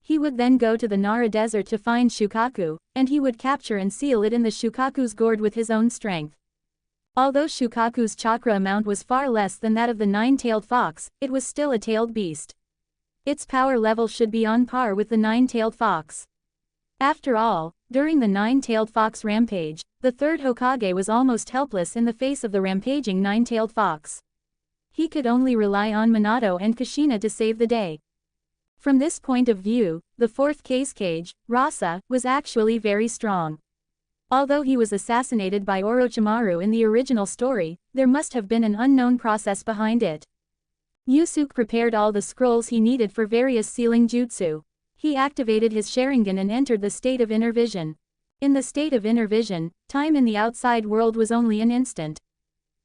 He would then go to the Nara desert to find Shukaku, and he would capture and seal it in the Shukaku's gourd with his own strength. Although Shukaku's chakra amount was far less than that of the nine-tailed fox, it was still a tailed beast. Its power level should be on par with the nine-tailed fox. After all, during the nine-tailed fox rampage, the third Hokage was almost helpless in the face of the rampaging nine-tailed fox. He could only rely on Minato and Kushina to save the day. From this point of view, the fourth case, Rasa, was actually very strong. Although he was assassinated by Orochimaru in the original story, there must have been an unknown process behind it. Yusuke prepared all the scrolls he needed for various sealing jutsu. He activated his Sharingan and entered the state of inner vision. In the state of inner vision, time in the outside world was only an instant.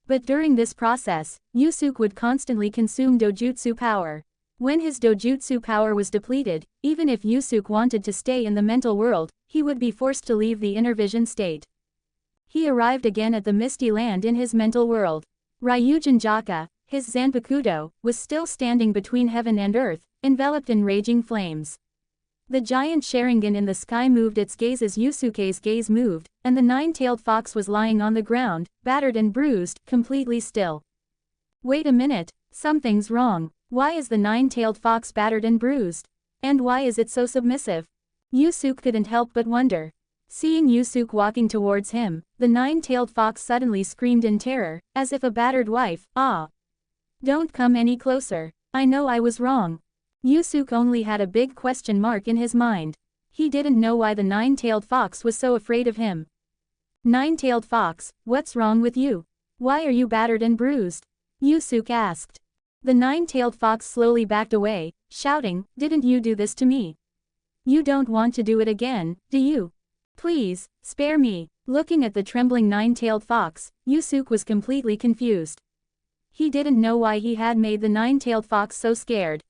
But during this process, Yusuke would constantly consume dojutsu power. When his dojutsu power was depleted, even if Yusuke wanted to stay in the mental world, he would be forced to leave the inner vision state. He arrived again at the Misty Land in his mental world. Ryujin Jaka, his Zanpakuto, was still standing between heaven and earth, enveloped in raging flames. The giant Sharingan in the sky moved its gaze as Yusuke's gaze moved, and the nine-tailed fox was lying on the ground, battered and bruised, completely still. Wait a minute, something's wrong. Why is the nine-tailed fox battered and bruised? And why is it so submissive? Yusuke couldn't help but wonder. Seeing Yusuke walking towards him, the nine-tailed fox suddenly screamed in terror, as if a battered wife, "Ah! Don't come any closer. I know I was wrong." Yusuke only had a big question mark in his mind. He didn't know why the nine-tailed fox was so afraid of him. "Nine-tailed fox, what's wrong with you? Why are you battered and bruised?" Yusuke asked. The nine-tailed fox slowly backed away, shouting, "Didn't you do this to me? You don't want to do it again, do you? Please, spare me." Looking at the trembling nine-tailed fox, Yusuke was completely confused. He didn't know why he had made the nine-tailed fox so scared.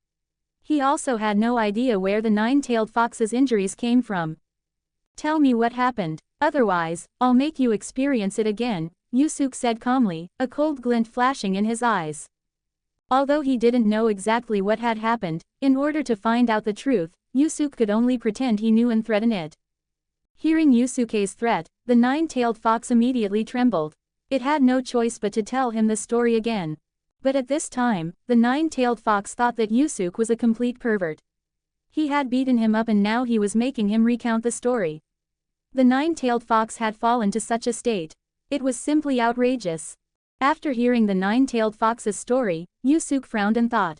He also had no idea where the nine-tailed fox's injuries came from. "Tell me what happened, otherwise, I'll make you experience it again," Yusuke said calmly, a cold glint flashing in his eyes. Although he didn't know exactly what had happened, in order to find out the truth, Yusuke could only pretend he knew and threaten it. Hearing Yusuke's threat, the nine-tailed fox immediately trembled. It had no choice but to tell him the story again. But at this time, the nine-tailed fox thought that Yusuke was a complete pervert. He had beaten him up and now he was making him recount the story. The nine-tailed fox had fallen to such a state. It was simply outrageous. After hearing the nine-tailed fox's story, Yusuke frowned and thought.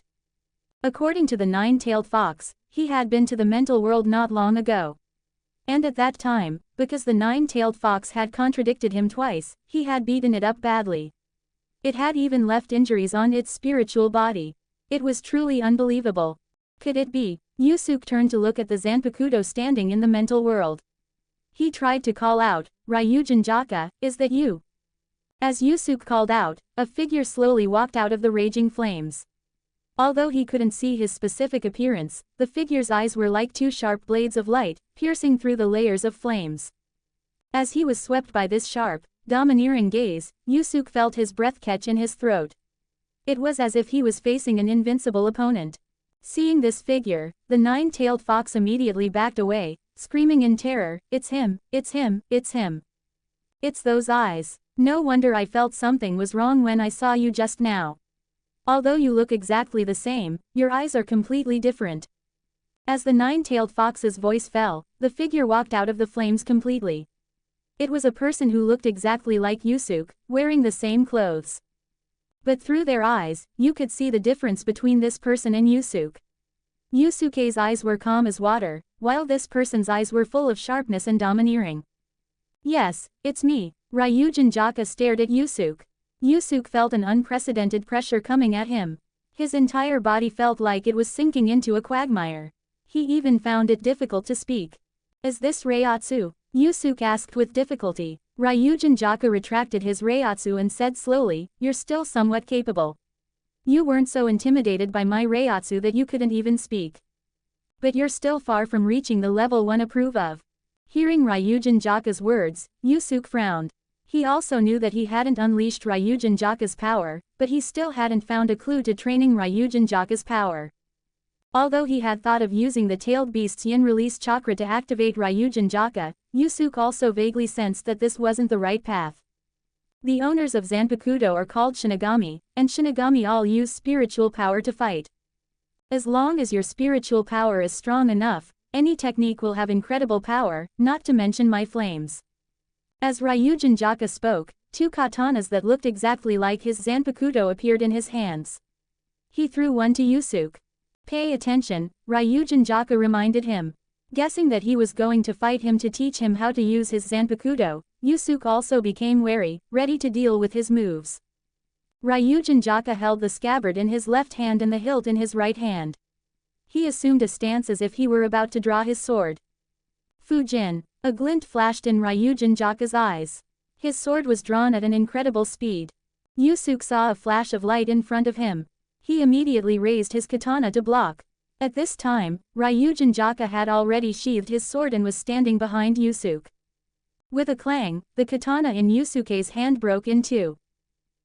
According to the nine-tailed fox, he had been to the mental world not long ago. And at that time, because the nine-tailed fox had contradicted him twice, he had beaten it up badly. It had even left injuries on its spiritual body. It was truly unbelievable. Could it be? Yusuke turned to look at the Zanpakuto standing in the mental world. He tried to call out, "Ryujin Jaka, is that you?" As Yusuke called out, a figure slowly walked out of the raging flames. Although he couldn't see his specific appearance, the figure's eyes were like two sharp blades of light, piercing through the layers of flames. As he was swept by this sharp, domineering gaze, Yusuke felt his breath catch in his throat. It was as if he was facing an invincible opponent. Seeing this figure, the nine-tailed fox immediately backed away, screaming in terror, "It's him, it's him, it's him. It's those eyes. No wonder I felt something was wrong when I saw you just now. Although you look exactly the same, your eyes are completely different." As the nine-tailed fox's voice fell, the figure walked out of the flames completely. It was a person who looked exactly like Yusuke, wearing the same clothes. But through their eyes, you could see the difference between this person and Yusuke. Yusuke's eyes were calm as water, while this person's eyes were full of sharpness and domineering. "Yes, it's me." Ryujin Jaka stared at Yusuke. Yusuke felt an unprecedented pressure coming at him. His entire body felt like it was sinking into a quagmire. He even found it difficult to speak. "Is this Reiatsu?" Yusuke asked with difficulty. Ryujin Jaka retracted his Reiatsu and said slowly, "You're still somewhat capable. You weren't so intimidated by my Reiatsu that you couldn't even speak. But you're still far from reaching the level one approve of." Hearing Ryujin Jaka's words, Yusuke frowned. He also knew that he hadn't unleashed Ryujin Jaka's power, but he still hadn't found a clue to training Ryujin Jaka's power. Although he had thought of using the tailed beast's yin release chakra to activate Ryujin Jaka, Yusuke also vaguely sensed that this wasn't the right path. The owners of Zanpakuto are called Shinigami, and Shinigami all use spiritual power to fight. As long as your spiritual power is strong enough, any technique will have incredible power, not to mention my flames. As Ryujin Jaka spoke, two katanas that looked exactly like his Zanpakuto appeared in his hands. He threw one to Yusuke. Pay attention, Ryujin Jaka reminded him. Guessing that he was going to fight him to teach him how to use his Zanpakuto, Yusuke also became wary, ready to deal with his moves. Ryujin Jaka held the scabbard in his left hand and the hilt in his right hand. He assumed a stance as if he were about to draw his sword. Fujin, a glint flashed in Ryujin Jaka's eyes. His sword was drawn at an incredible speed. Yusuke saw a flash of light in front of him. He immediately raised his katana to block. At this time, Ryujin Jaka had already sheathed his sword and was standing behind Yusuke. With a clang, the katana in Yusuke's hand broke in two.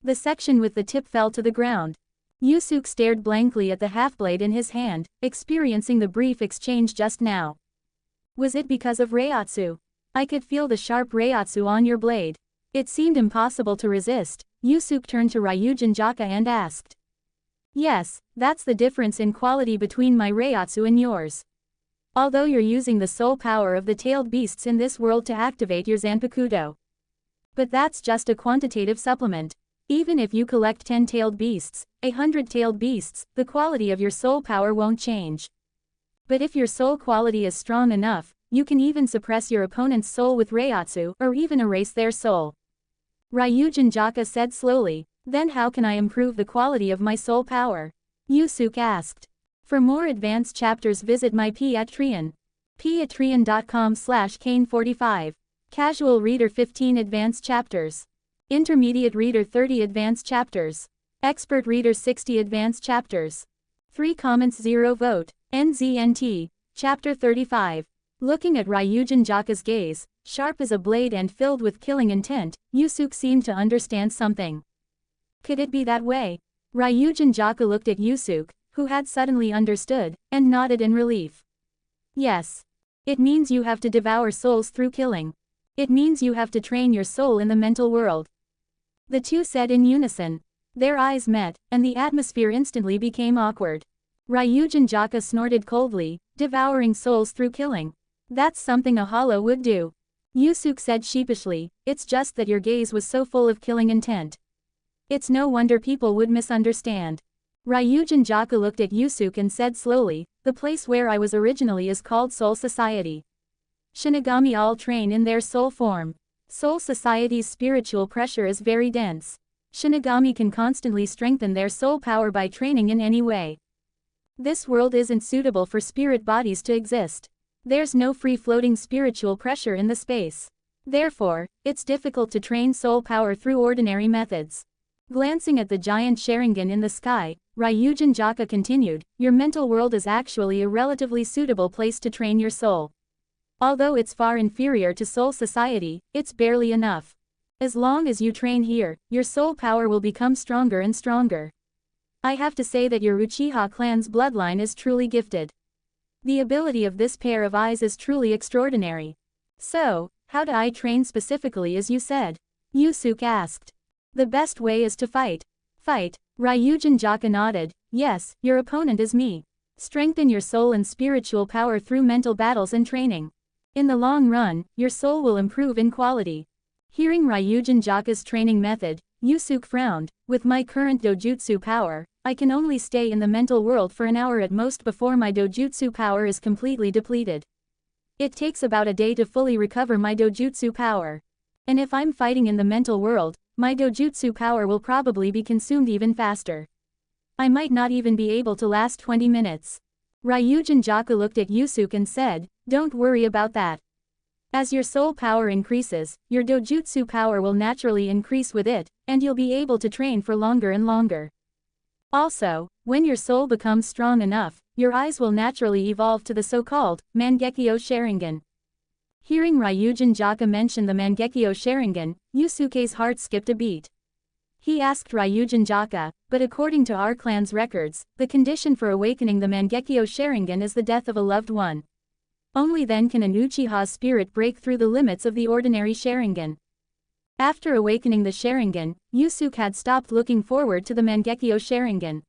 The section with the tip fell to the ground. Yusuke stared blankly at the half-blade in his hand, experiencing the brief exchange just now. Was it because of Reiatsu? I could feel the sharp Reiatsu on your blade. It seemed impossible to resist. Yusuke turned to Ryujin Jaka and asked. Yes, that's the difference in quality between my Reiatsu and yours. Although you're using the soul power of the tailed beasts in this world to activate your Zanpakuto. But that's just a quantitative supplement. Even if you collect 10 tailed beasts, 100 tailed beasts, the quality of your soul power won't change. But if your soul quality is strong enough, you can even suppress your opponent's soul with Reiatsu or even erase their soul. Ryujin Jaka said slowly. Then how can I improve the quality of my soul power? Yusuke asked. For more advanced chapters visit my Patreon. patreon.com/kane45. Casual Reader 15 Advanced Chapters. Intermediate Reader 30 Advanced Chapters. Expert Reader 60 Advanced Chapters. 3 comments 0 vote. NZNT. Chapter 35. Looking at Ryujin Jaka's gaze, sharp as a blade and filled with killing intent, Yusuke seemed to understand something. Could it be that way? Ryujin Jaka looked at Yusuke, who had suddenly understood, and nodded in relief. Yes. It means you have to devour souls through killing. It means you have to train your soul in the mental world. The two said in unison. Their eyes met, and the atmosphere instantly became awkward. Ryujin Jaka snorted coldly, devouring souls through killing. That's something a hollow would do. Yusuke said sheepishly, it's just that your gaze was so full of killing intent. It's no wonder people would misunderstand. Ryujin Jaka looked at Yusuke and said slowly, the place where I was originally is called Soul Society. Shinigami all train in their soul form. Soul Society's spiritual pressure is very dense. Shinigami can constantly strengthen their soul power by training in any way. This world isn't suitable for spirit bodies to exist. There's no free-floating spiritual pressure in the space. Therefore, it's difficult to train soul power through ordinary methods. Glancing at the giant Sharingan in the sky, Ryujin Jaka continued, your mental world is actually a relatively suitable place to train your soul. Although it's far inferior to Soul Society, it's barely enough. As long as you train here, your soul power will become stronger and stronger. I have to say that your Uchiha clan's bloodline is truly gifted. The ability of this pair of eyes is truly extraordinary. So, how do I train specifically as you said? Yusuke asked. The best way is to fight. Fight, Ryujin Jaka nodded, yes, your opponent is me. Strengthen your soul and spiritual power through mental battles and training. In the long run, your soul will improve in quality. Hearing Ryujin Jaka's training method, Yusuke frowned, with my current dojutsu power, I can only stay in the mental world for an hour at most before my dojutsu power is completely depleted. It takes about a day to fully recover my dojutsu power. And if I'm fighting in the mental world, my dojutsu power will probably be consumed even faster. I might not even be able to last 20 minutes. Ryujin Jaka looked at Yusuke and said, don't worry about that. As your soul power increases, your dojutsu power will naturally increase with it, and you'll be able to train for longer and longer. Also, when your soul becomes strong enough, your eyes will naturally evolve to the so-called Mangekyo Sharingan. Hearing Ryujin Jaka mention the Mangekyo Sharingan, Yusuke's heart skipped a beat. He asked Ryujin Jaka, but according to our clan's records, the condition for awakening the Mangekyo Sharingan is the death of a loved one. Only then can an Uchiha's spirit break through the limits of the ordinary Sharingan. After awakening the Sharingan, Yusuke had stopped looking forward to the Mangekyo Sharingan.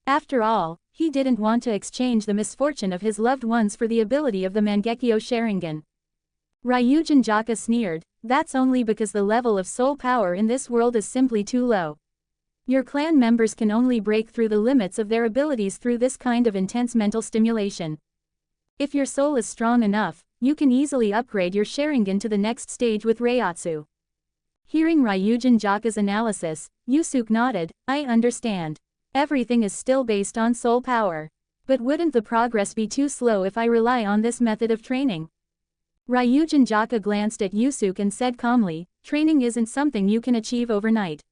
After all, he didn't want to exchange the misfortune of his loved ones for the ability of the Mangekyo Sharingan. Ryujin Jaka sneered, "That's only because the level of soul power in this world is simply too low. Your clan members can only break through the limits of their abilities through this kind of intense mental stimulation. If your soul is strong enough, you can easily upgrade your Sharingan to the next stage with Reiatsu." Hearing Ryujin Jaka's analysis, Yusuke nodded, "I understand. Everything is still based on soul power. But wouldn't the progress be too slow if I rely on this method of training?" Ryujin Jaka glanced at Yusuke and said calmly, "Training isn't something you can achieve overnight.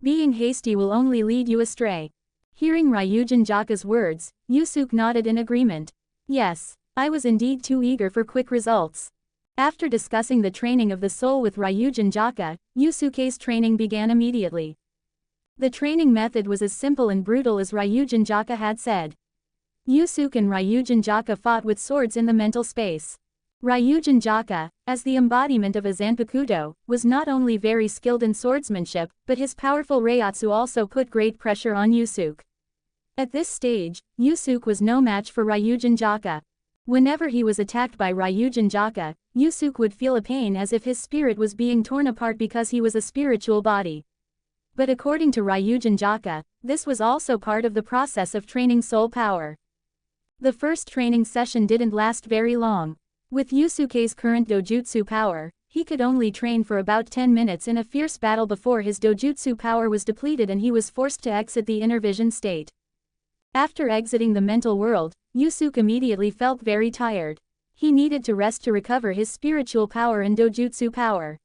Being hasty will only lead you astray." Hearing Ryujin Jaka's words, Yusuke nodded in agreement. Yes, I was indeed too eager for quick results. After discussing the training of the soul with Ryujin Jaka, Yusuke's training began immediately. The training method was as simple and brutal as Ryujin Jaka had said. Yusuke and Ryujin Jaka fought with swords in the mental space. Ryujin Jaka, as the embodiment of a Zanpakuto, was not only very skilled in swordsmanship, but his powerful Reiatsu also put great pressure on Yusuke. At this stage, Yusuke was no match for Ryujin Jaka. Whenever he was attacked by Ryujin Jaka, Yusuke would feel a pain as if his spirit was being torn apart because he was a spiritual body. But according to Ryujin Jaka, this was also part of the process of training soul power. The first training session didn't last very long. With Yusuke's current dojutsu power, he could only train for about 10 minutes in a fierce battle before his dojutsu power was depleted and he was forced to exit the inner vision state. After exiting the mental world, Yusuke immediately felt very tired. He needed to rest to recover his spiritual power and dojutsu power.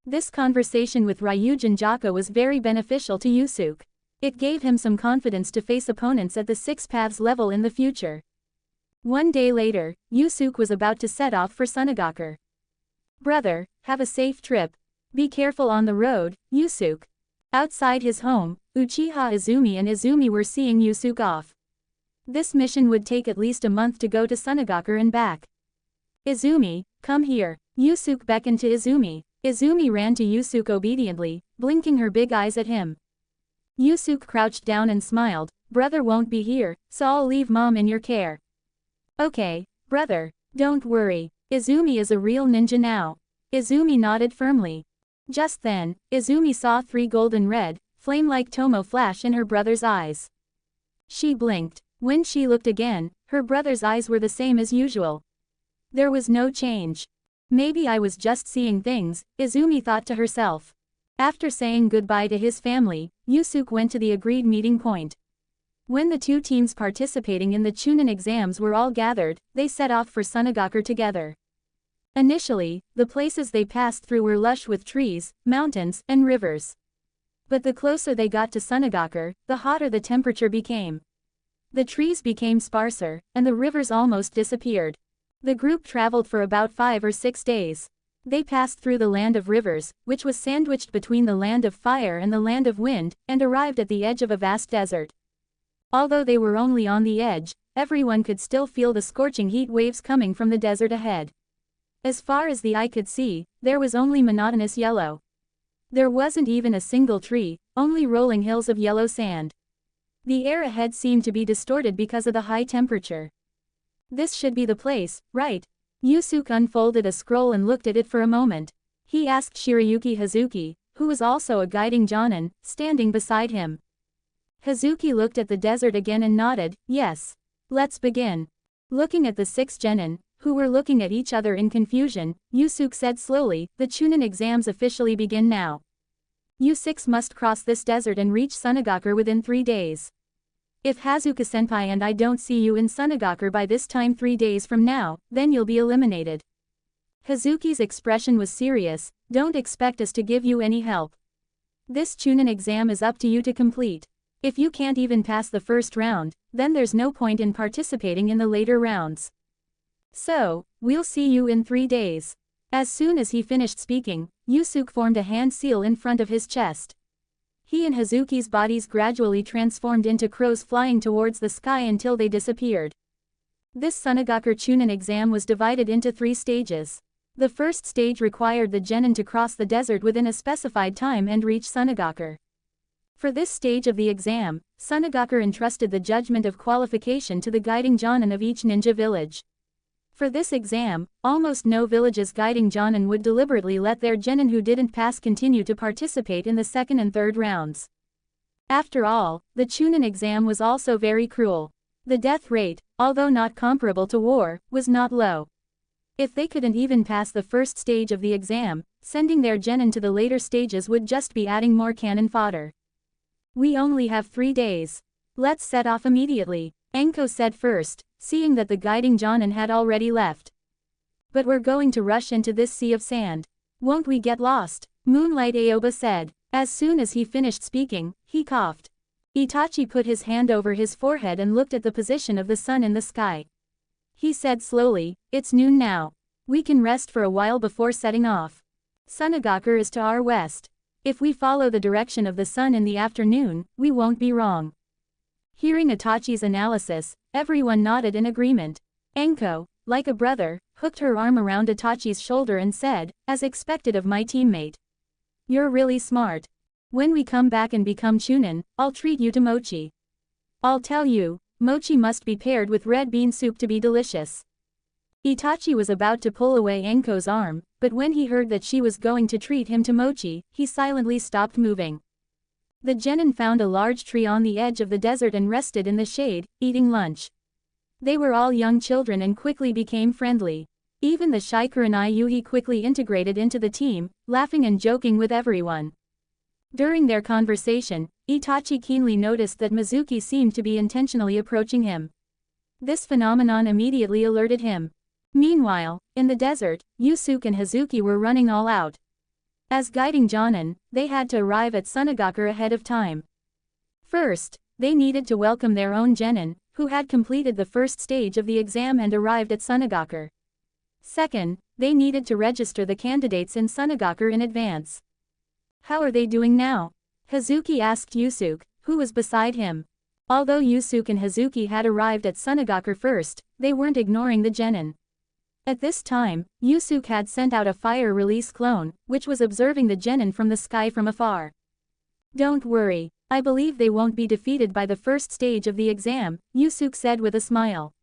This conversation with Ryujin Jaka was very beneficial to Yusuke. It gave him some confidence to face opponents at the Six Paths level in the future. One day later, Yusuke was about to set off for Sunagaku. "Brother, have a safe trip. Be careful on the road, Yusuke." Outside his home, Uchiha Izumi and Izumi were seeing Yusuke off. This mission would take at least a month to go to Sunagaku and back. "Izumi, come here." Yusuke beckoned to Izumi. Izumi ran to Yusuke obediently, blinking her big eyes at him. Yusuke crouched down and smiled, "Brother won't be here, so I'll leave mom in your care." "Okay, brother, don't worry. Izumi is a real ninja now." Izumi nodded firmly. Just then, Izumi saw 3 golden red, flame-like tomo flash in her brother's eyes. She blinked. When she looked again, her brother's eyes were the same as usual. There was no change. Maybe I was just seeing things, Izumi thought to herself. After saying goodbye to his family, Yusuke went to the agreed meeting point. When the 2 teams participating in the Chunin exams were all gathered, they set off for Sunagaku together. Initially, the places they passed through were lush with trees, mountains, and rivers. But the closer they got to Sunagaku, the hotter the temperature became. The trees became sparser, and the rivers almost disappeared. The group traveled for about 5 or 6 days. They passed through the land of rivers, which was sandwiched between the land of fire and the land of wind, and arrived at the edge of a vast desert. Although they were only on the edge, everyone could still feel the scorching heat waves coming from the desert ahead. As far as the eye could see, there was only monotonous yellow. There wasn't even a single tree, only rolling hills of yellow sand. The air ahead seemed to be distorted because of the high temperature. This should be the place, right? Yusuke unfolded a scroll and looked at it for a moment. He asked Shirayuki Hazuki, who was also a guiding Jonin, standing beside him. Hazuki looked at the desert again and nodded, "Yes. Let's begin." Looking at the 6 genin, who were looking at each other in confusion, Yusuke said slowly, "The Chunin exams officially begin now. You 6 must cross this desert and reach Sunagaku within 3 days. If Hazuka-senpai and I don't see you in Sunagaku by this time 3 days from now, then you'll be eliminated." Hazuki's expression was serious, "Don't expect us to give you any help. This Chunin exam is up to you to complete. If you can't even pass the first round, then there's no point in participating in the later rounds. So, We'll see you in 3 days. As soon as he finished speaking, Yusuke formed a hand seal in front of his chest. He and Hazuki's bodies gradually transformed into crows flying towards the sky until they disappeared. This Sunagaku Chunin exam was divided into 3 stages. The first stage required the genin to cross the desert within a specified time and reach Sunagaku. For this stage of the exam, Sunagaku entrusted the judgment of qualification to the guiding jonin of each ninja village. For this exam, almost no village's guiding jonin would deliberately let their genin who didn't pass continue to participate in the second and third rounds. After all, the Chunin exam was also very cruel. The death rate, although not comparable to war, was not low. If they couldn't even pass the first stage of the exam, sending their genin to the later stages would just be adding more cannon fodder. We only have 3 days. Let's set off immediately, Enko said first, seeing that the guiding jonin had already left. But we're going to rush into this sea of sand. Won't we get lost? Moonlight Aoba said. As soon as he finished speaking, he coughed. Itachi put his hand over his forehead and looked at the position of the sun in the sky. He said slowly, "It's noon now. We can rest for a while before setting off. Sunagaku is to our west. If we follow the direction of the sun in the afternoon, we won't be wrong." Hearing Itachi's analysis, everyone nodded in agreement. Enko, like a brother, hooked her arm around Itachi's shoulder and said, as expected of my teammate, "You're really smart. When we come back and become Chunin, I'll treat you to mochi. I'll tell you, mochi must be paired with red bean soup to be delicious." Itachi was about to pull away Enko's arm, but when he heard that she was going to treat him to mochi, he silently stopped moving. The genin found a large tree on the edge of the desert and rested in the shade, eating lunch. They were all young children and quickly became friendly. Even the shy Kurenai Yuhi quickly integrated into the team, laughing and joking with everyone. During their conversation, Itachi keenly noticed that Mizuki seemed to be intentionally approaching him. This phenomenon immediately alerted him. Meanwhile, in the desert, Yusuke and Hazuki were running all out. As guiding jonin, they had to arrive at Sunagaku ahead of time. First, they needed to welcome their own genin, who had completed the first stage of the exam and arrived at Sunagaku. Second, they needed to register the candidates in Sunagaku in advance. "How are they doing now?" Hazuki asked Yusuke, who was beside him. Although Yusuke and Hazuki had arrived at Sunagaku first, they weren't ignoring the genin. At this time, Yusuke had sent out a fire release clone, which was observing the genin from the sky from afar. "Don't worry, I believe they won't be defeated by the first stage of the exam," Yusuke said with a smile.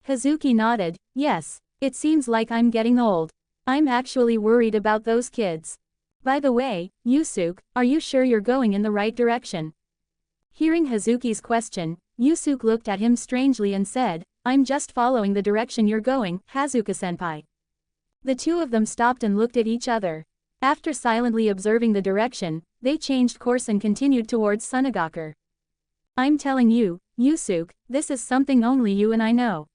Hazuki nodded, "Yes, it seems like I'm getting old. I'm actually worried about those kids. By the way, Yusuke, are you sure you're going in the right direction?" Hearing Hazuki's question, Yusuke looked at him strangely and said, "I'm just following the direction you're going, Hazuka-senpai." The two of them stopped and looked at each other. After silently observing the direction, they changed course and continued towards Sunagaku. "I'm telling you, Yusuke, this is something only you and I know."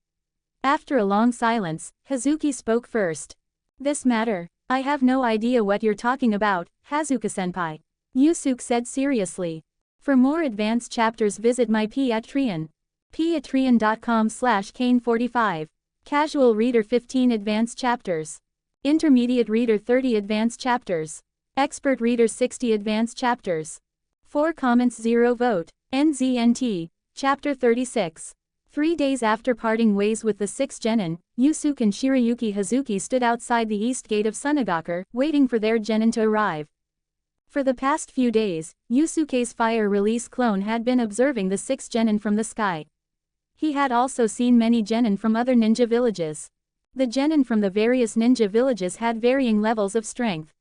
After a long silence, Hazuki spoke first. "This matter? I have no idea what you're talking about, Hazuka-senpai," Yusuke said seriously. For more advanced chapters visit my Patreon. patreon.com/kane45. Casual Reader 15 Advanced Chapters. Intermediate Reader 30 Advanced Chapters. Expert Reader 60 Advanced Chapters. 4 comments 0 vote. NZNT. Chapter 36. 3 days after parting ways with the 6 genin, Yusuke and Shirayuki Hazuki stood outside the east gate of Sunagaku, waiting for their genin to arrive. For the past few days, Yusuke's fire release clone had been observing the 6 genin from the sky. He had also seen many genin from other ninja villages. The genin from the various ninja villages had varying levels of strength.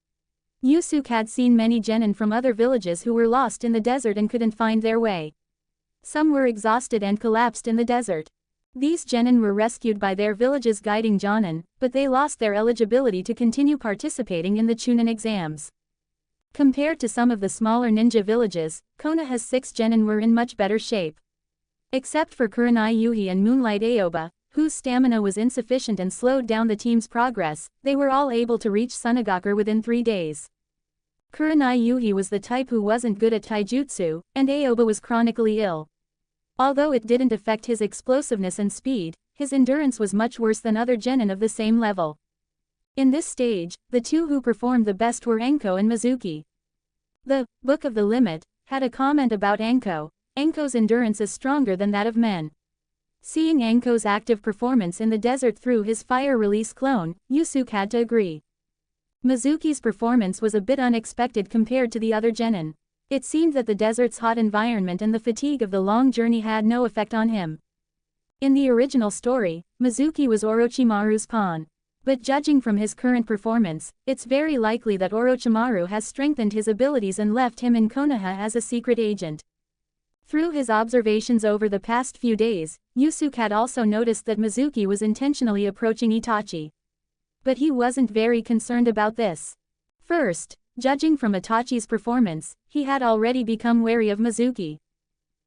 Yusuke had seen many genin from other villages who were lost in the desert and couldn't find their way. Some were exhausted and collapsed in the desert. These genin were rescued by their village's guiding jonin, but they lost their eligibility to continue participating in the Chunin exams. Compared to some of the smaller ninja villages, Konoha's 6 genin were in much better shape. Except for Kurenai Yuhi and Moonlight Aoba, whose stamina was insufficient and slowed down the team's progress, they were all able to reach Sunagaku within 3 days. Kurenai Yuhi was the type who wasn't good at taijutsu, and Aoba was chronically ill. Although it didn't affect his explosiveness and speed, his endurance was much worse than other genin of the same level. In this stage, the two who performed the best were Enko and Mizuki. The Book of the Limit had a comment about Enko. Enko's endurance is stronger than that of men. Seeing Enko's active performance in the desert through his fire release clone, Yusuke had to agree. Mizuki's performance was a bit unexpected compared to the other genin. It seemed that the desert's hot environment and the fatigue of the long journey had no effect on him. In the original story, Mizuki was Orochimaru's pawn. But judging from his current performance, it's very likely that Orochimaru has strengthened his abilities and left him in Konoha as a secret agent. Through his observations over the past few days, Yusuke had also noticed that Mizuki was intentionally approaching Itachi. But he wasn't very concerned about this. First, judging from Itachi's performance, he had already become wary of Mizuki.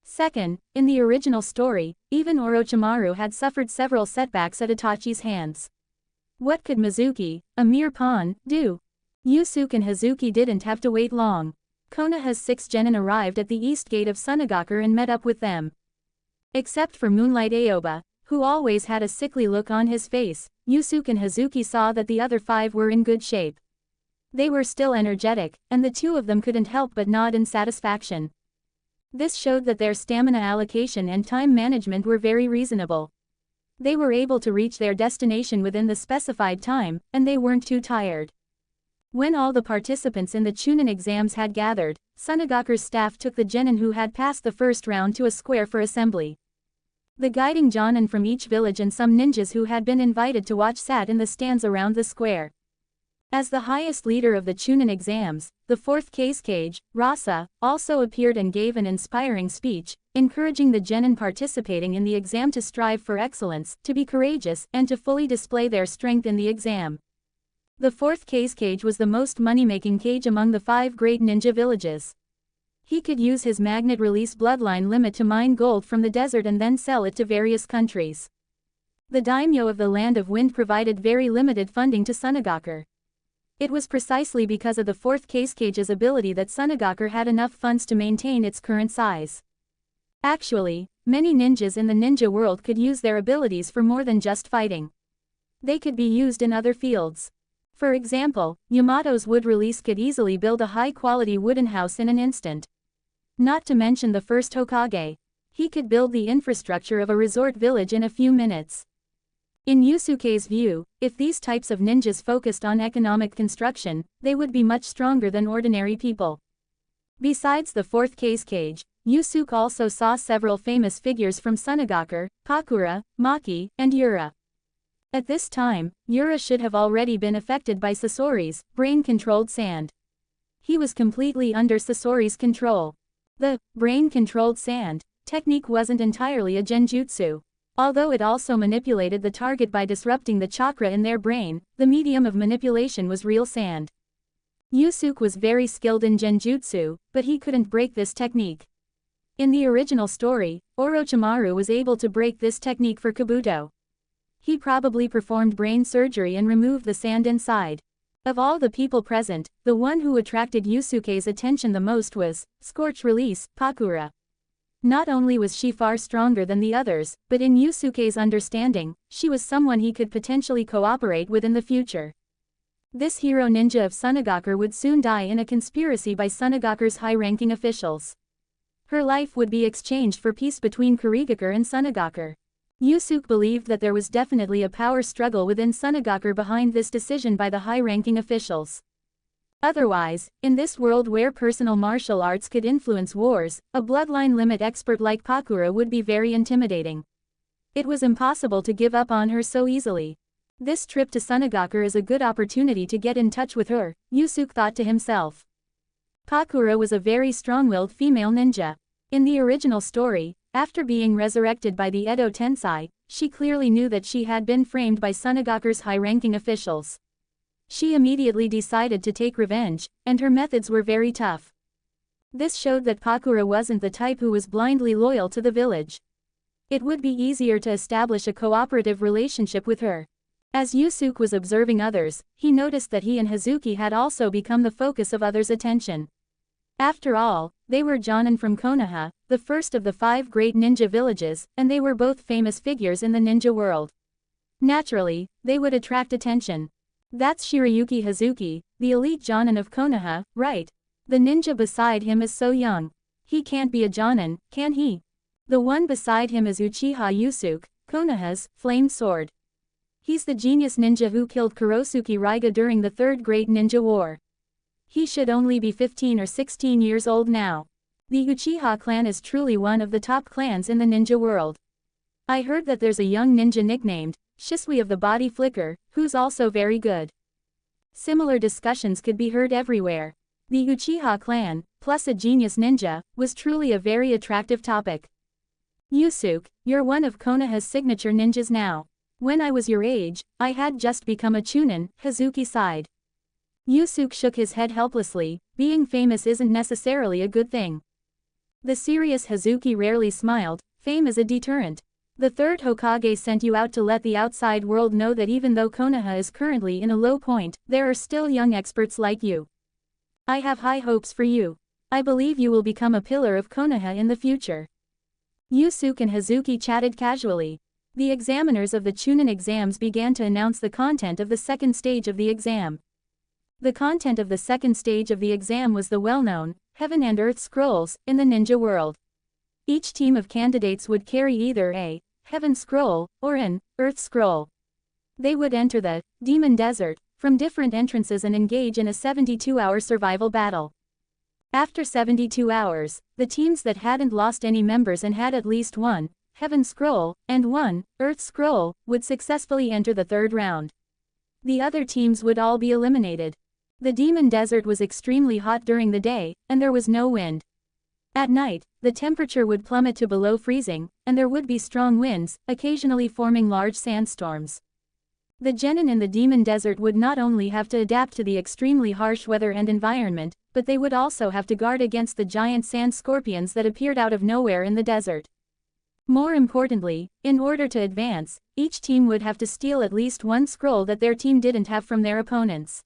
Second, in the original story, even Orochimaru had suffered several setbacks at Itachi's hands. What could Mizuki, a mere pawn, do? Yusuke and Hazuki didn't have to wait long. Konoha's 6 genin arrived at the east gate of Sunagakur and met up with them. Except for Moonlight Aoba, who always had a sickly look on his face, Yusuke and Hazuki saw that the other 5 were in good shape. They were still energetic, and the 2 of them couldn't help but nod in satisfaction. This showed that their stamina allocation and time management were very reasonable. They were able to reach their destination within the specified time, and they weren't too tired. When all the participants in the Chunin exams had gathered, Sunagakur's staff took the genin who had passed the first round to a square for assembly. The guiding jonin from each village and some ninjas who had been invited to watch sat in the stands around the square. As the highest leader of the Chunin exams, the 4th case cage, Rasa, also appeared and gave an inspiring speech, encouraging the genin participating in the exam to strive for excellence, to be courageous, and to fully display their strength in the exam. The 4th case cage was the most money-making cage among the 5 great ninja villages. He could use his magnet release bloodline limit to mine gold from the desert and then sell it to various countries. The daimyo of the Land of Wind provided very limited funding to Sunagakur. It was precisely because of the 4th case cage's ability that Sunagakur had enough funds to maintain its current size. Actually, many ninjas in the ninja world could use their abilities for more than just fighting. They could be used in other fields. For example, Yamato's wood release could easily build a high-quality wooden house in an instant. Not to mention the first Hokage. He could build the infrastructure of a resort village in a few minutes. In Yusuke's view, if these types of ninjas focused on economic construction, they would be much stronger than ordinary people. Besides the 4th case cage, Yusuke also saw several famous figures from Sunagakur, Kakura, Maki, and Yura. At this time, Yura should have already been affected by Sasori's brain-controlled sand. He was completely under Sasori's control. The brain-controlled sand technique wasn't entirely a genjutsu. Although it also manipulated the target by disrupting the chakra in their brain, the medium of manipulation was real sand. Yusuke was very skilled in genjutsu, but he couldn't break this technique. In the original story, Orochimaru was able to break this technique for Kabuto. He probably performed brain surgery and removed the sand inside. Of all the people present, the one who attracted Yusuke's attention the most was Scorch Release, Kakura. Not only was she far stronger than the others, but in Yusuke's understanding, she was someone he could potentially cooperate with in the future. This hero ninja of Sunagakur would soon die in a conspiracy by Sunagakur's high-ranking officials. Her life would be exchanged for peace between Kurigakure and Sunagakur. Yusuke believed that there was definitely a power struggle within Sunagakur behind this decision by the high-ranking officials. Otherwise, in this world where personal martial arts could influence wars, a bloodline limit expert like Kakura would be very intimidating. It was impossible to give up on her so easily. This trip to Sunagakur is a good opportunity to get in touch with her, Yusuke thought to himself. Kakura was a very strong-willed female ninja. In the original story, after being resurrected by the Edo Tensei, she clearly knew that she had been framed by Sunagakur's high-ranking officials. She immediately decided to take revenge, and her methods were very tough. This showed that Kakura wasn't the type who was blindly loyal to the village. It would be easier to establish a cooperative relationship with her. As Yusuke was observing others, he noticed that he and Hazuki had also become the focus of others' attention. After all, they were jonin from Konoha, the first of the 5 great ninja villages, and they were both famous figures in the ninja world. Naturally, they would attract attention. That's Shirayuki Hazuki, the elite Jonin of Konoha, right? The ninja beside him is so young. He can't be a Jonin, can he? The one beside him is Uchiha Yusuke, Konoha's flamed sword. He's the genius ninja who killed Kurosuke Raiga during the Third Great Ninja War. He should only be 15 or 16 years old now. The Uchiha clan is truly one of the top clans in the ninja world. I heard that there's a young ninja nicknamed Shisui of the Body Flicker, who's also very good. Similar discussions could be heard everywhere. The Uchiha clan, plus a genius ninja, was truly a very attractive topic. Yusuke, you're one of Konoha's signature ninjas now. When I was your age, I had just become a chunin, Hazuki sighed. Yusuke shook his head helplessly. Being famous isn't necessarily a good thing. The serious Hazuki rarely smiled. Fame is a deterrent. The third Hokage sent you out to let the outside world know that even though Konoha is currently in a low point, there are still young experts like you. I have high hopes for you. I believe you will become a pillar of Konoha in the future. Yusuke and Hazuki chatted casually. The examiners of the Chunin exams began to announce the content of the second stage of the exam. The content of the second stage of the exam was the well-known Heaven and Earth Scrolls in the ninja world. Each team of candidates would carry either a Heaven Scroll or an Earth Scroll. They would enter the Demon Desert from different entrances and engage in a 72-hour survival battle. After 72 hours, the teams that hadn't lost any members and had at least one Heaven Scroll and one Earth Scroll would successfully enter the third round. The other teams would all be eliminated. The Demon Desert was extremely hot during the day, and there was no wind. At night, the temperature would plummet to below freezing, and there would be strong winds, occasionally forming large sandstorms. The genin in the Demon Desert would not only have to adapt to the extremely harsh weather and environment, but they would also have to guard against the giant sand scorpions that appeared out of nowhere in the desert. More importantly, in order to advance, each team would have to steal at least one scroll that their team didn't have from their opponents.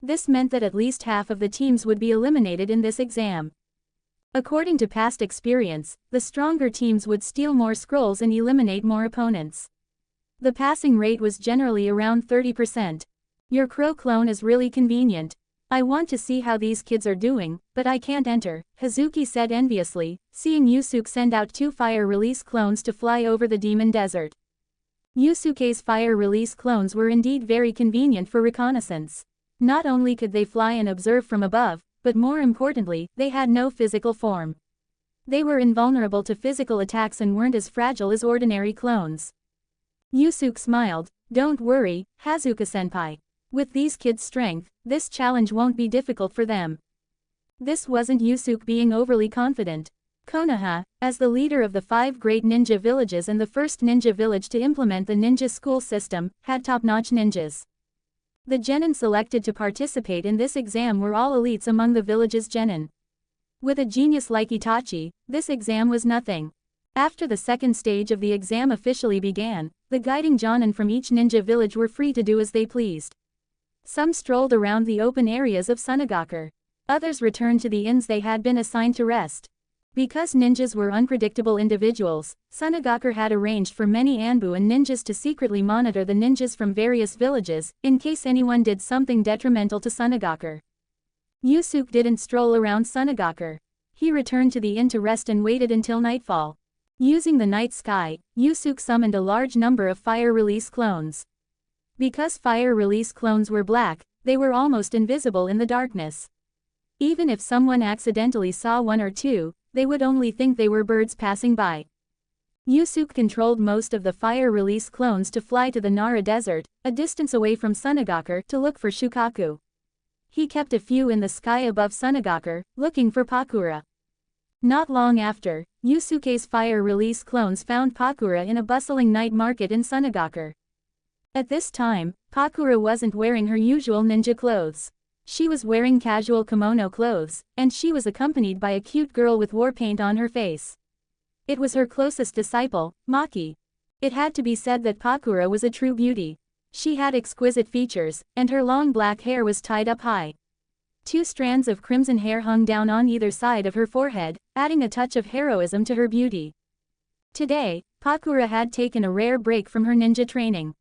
This meant that at least half of the teams would be eliminated in this exam. According to past experience, the stronger teams would steal more scrolls and eliminate more opponents. The passing rate was generally around 30%. Your crow clone is really convenient. I want to see how these kids are doing, but I can't enter, Hazuki said enviously, seeing Yusuke send out 2 fire release clones to fly over the Demon Desert. Yusuke's fire release clones were indeed very convenient for reconnaissance. Not only could they fly and observe from above, but more importantly, they had no physical form. They were invulnerable to physical attacks and weren't as fragile as ordinary clones. Yusuke smiled. Don't worry, Hazuka-senpai. With these kids' strength, this challenge won't be difficult for them. This wasn't Yusuke being overly confident. Konoha, as the leader of the 5 great ninja villages and the first ninja village to implement the ninja school system, had top-notch ninjas. The genin selected to participate in this exam were all elites among the village's genin. With a genius like Itachi, this exam was nothing. After the second stage of the exam officially began, the guiding jonin from each ninja village were free to do as they pleased. Some strolled around the open areas of Sunagaku. Others returned to the inns they had been assigned to rest. Because ninjas were unpredictable individuals, Sunagaku had arranged for many Anbu and ninjas to secretly monitor the ninjas from various villages, in case anyone did something detrimental to Sunagaku. Yusuke didn't stroll around Sunagaku. He returned to the inn to rest and waited until nightfall. Using the night sky, Yusuke summoned a large number of fire release clones. Because fire release clones were black, they were almost invisible in the darkness. Even if someone accidentally saw one or two, they would only think they were birds passing by. Yusuke controlled most of the fire release clones to fly to the Nara Desert, a distance away from Sunagaku, to look for Shukaku. He kept a few in the sky above Sunagaku, looking for Pakura. Not long after, Yusuke's fire release clones found Pakura in a bustling night market in Sunagaku. At this time, Pakura wasn't wearing her usual ninja clothes. She was wearing casual kimono clothes, and she was accompanied by a cute girl with war paint on her face. It was her closest disciple, Maki. It had to be said that Pakura was a true beauty. She had exquisite features, and her long black hair was tied up high. Two strands of crimson hair hung down on either side of her forehead, adding a touch of heroism to her beauty. Today, Pakura had taken a rare break from her ninja training.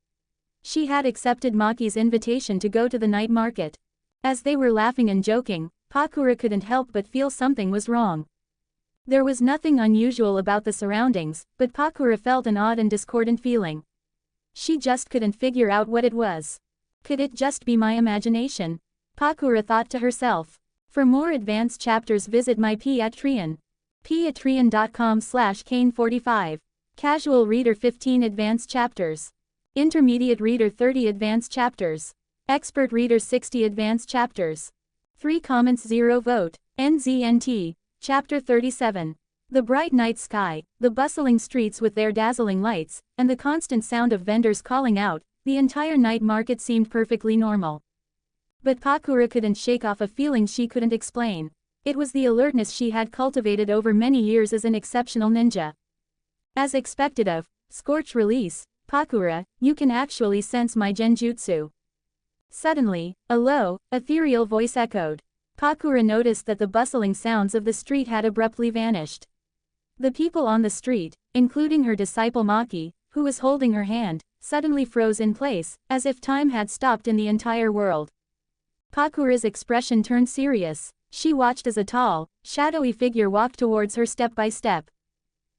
She had accepted Maki's invitation to go to the night market. As they were laughing and joking, Pakura couldn't help but feel something was wrong. There was nothing unusual about the surroundings, but Pakura felt an odd and discordant feeling. She just couldn't figure out what it was. Could it just be my imagination? Pakura thought to herself. For more advanced chapters visit my Patreon. patreon.com/Kane45. Casual Reader 15 Advanced Chapters. Intermediate Reader 30 Advanced Chapters. Expert Reader 60 Advanced Chapters. 3 comments 0 vote. NZNT. Chapter 37. The bright night sky, the bustling streets with their dazzling lights, and the constant sound of vendors calling out, the entire night market seemed perfectly normal. But Pakura couldn't shake off a feeling she couldn't explain. It was the alertness she had cultivated over many years as an exceptional ninja. As expected of Scorch Release, Pakura, you can actually sense my genjutsu. Suddenly, a low, ethereal voice echoed. Pakura noticed that the bustling sounds of the street had abruptly vanished. The people on the street, including her disciple Maki, who was holding her hand, suddenly froze in place, as if time had stopped in the entire world. Pakura's expression turned serious. She watched as a tall, shadowy figure walked towards her step by step.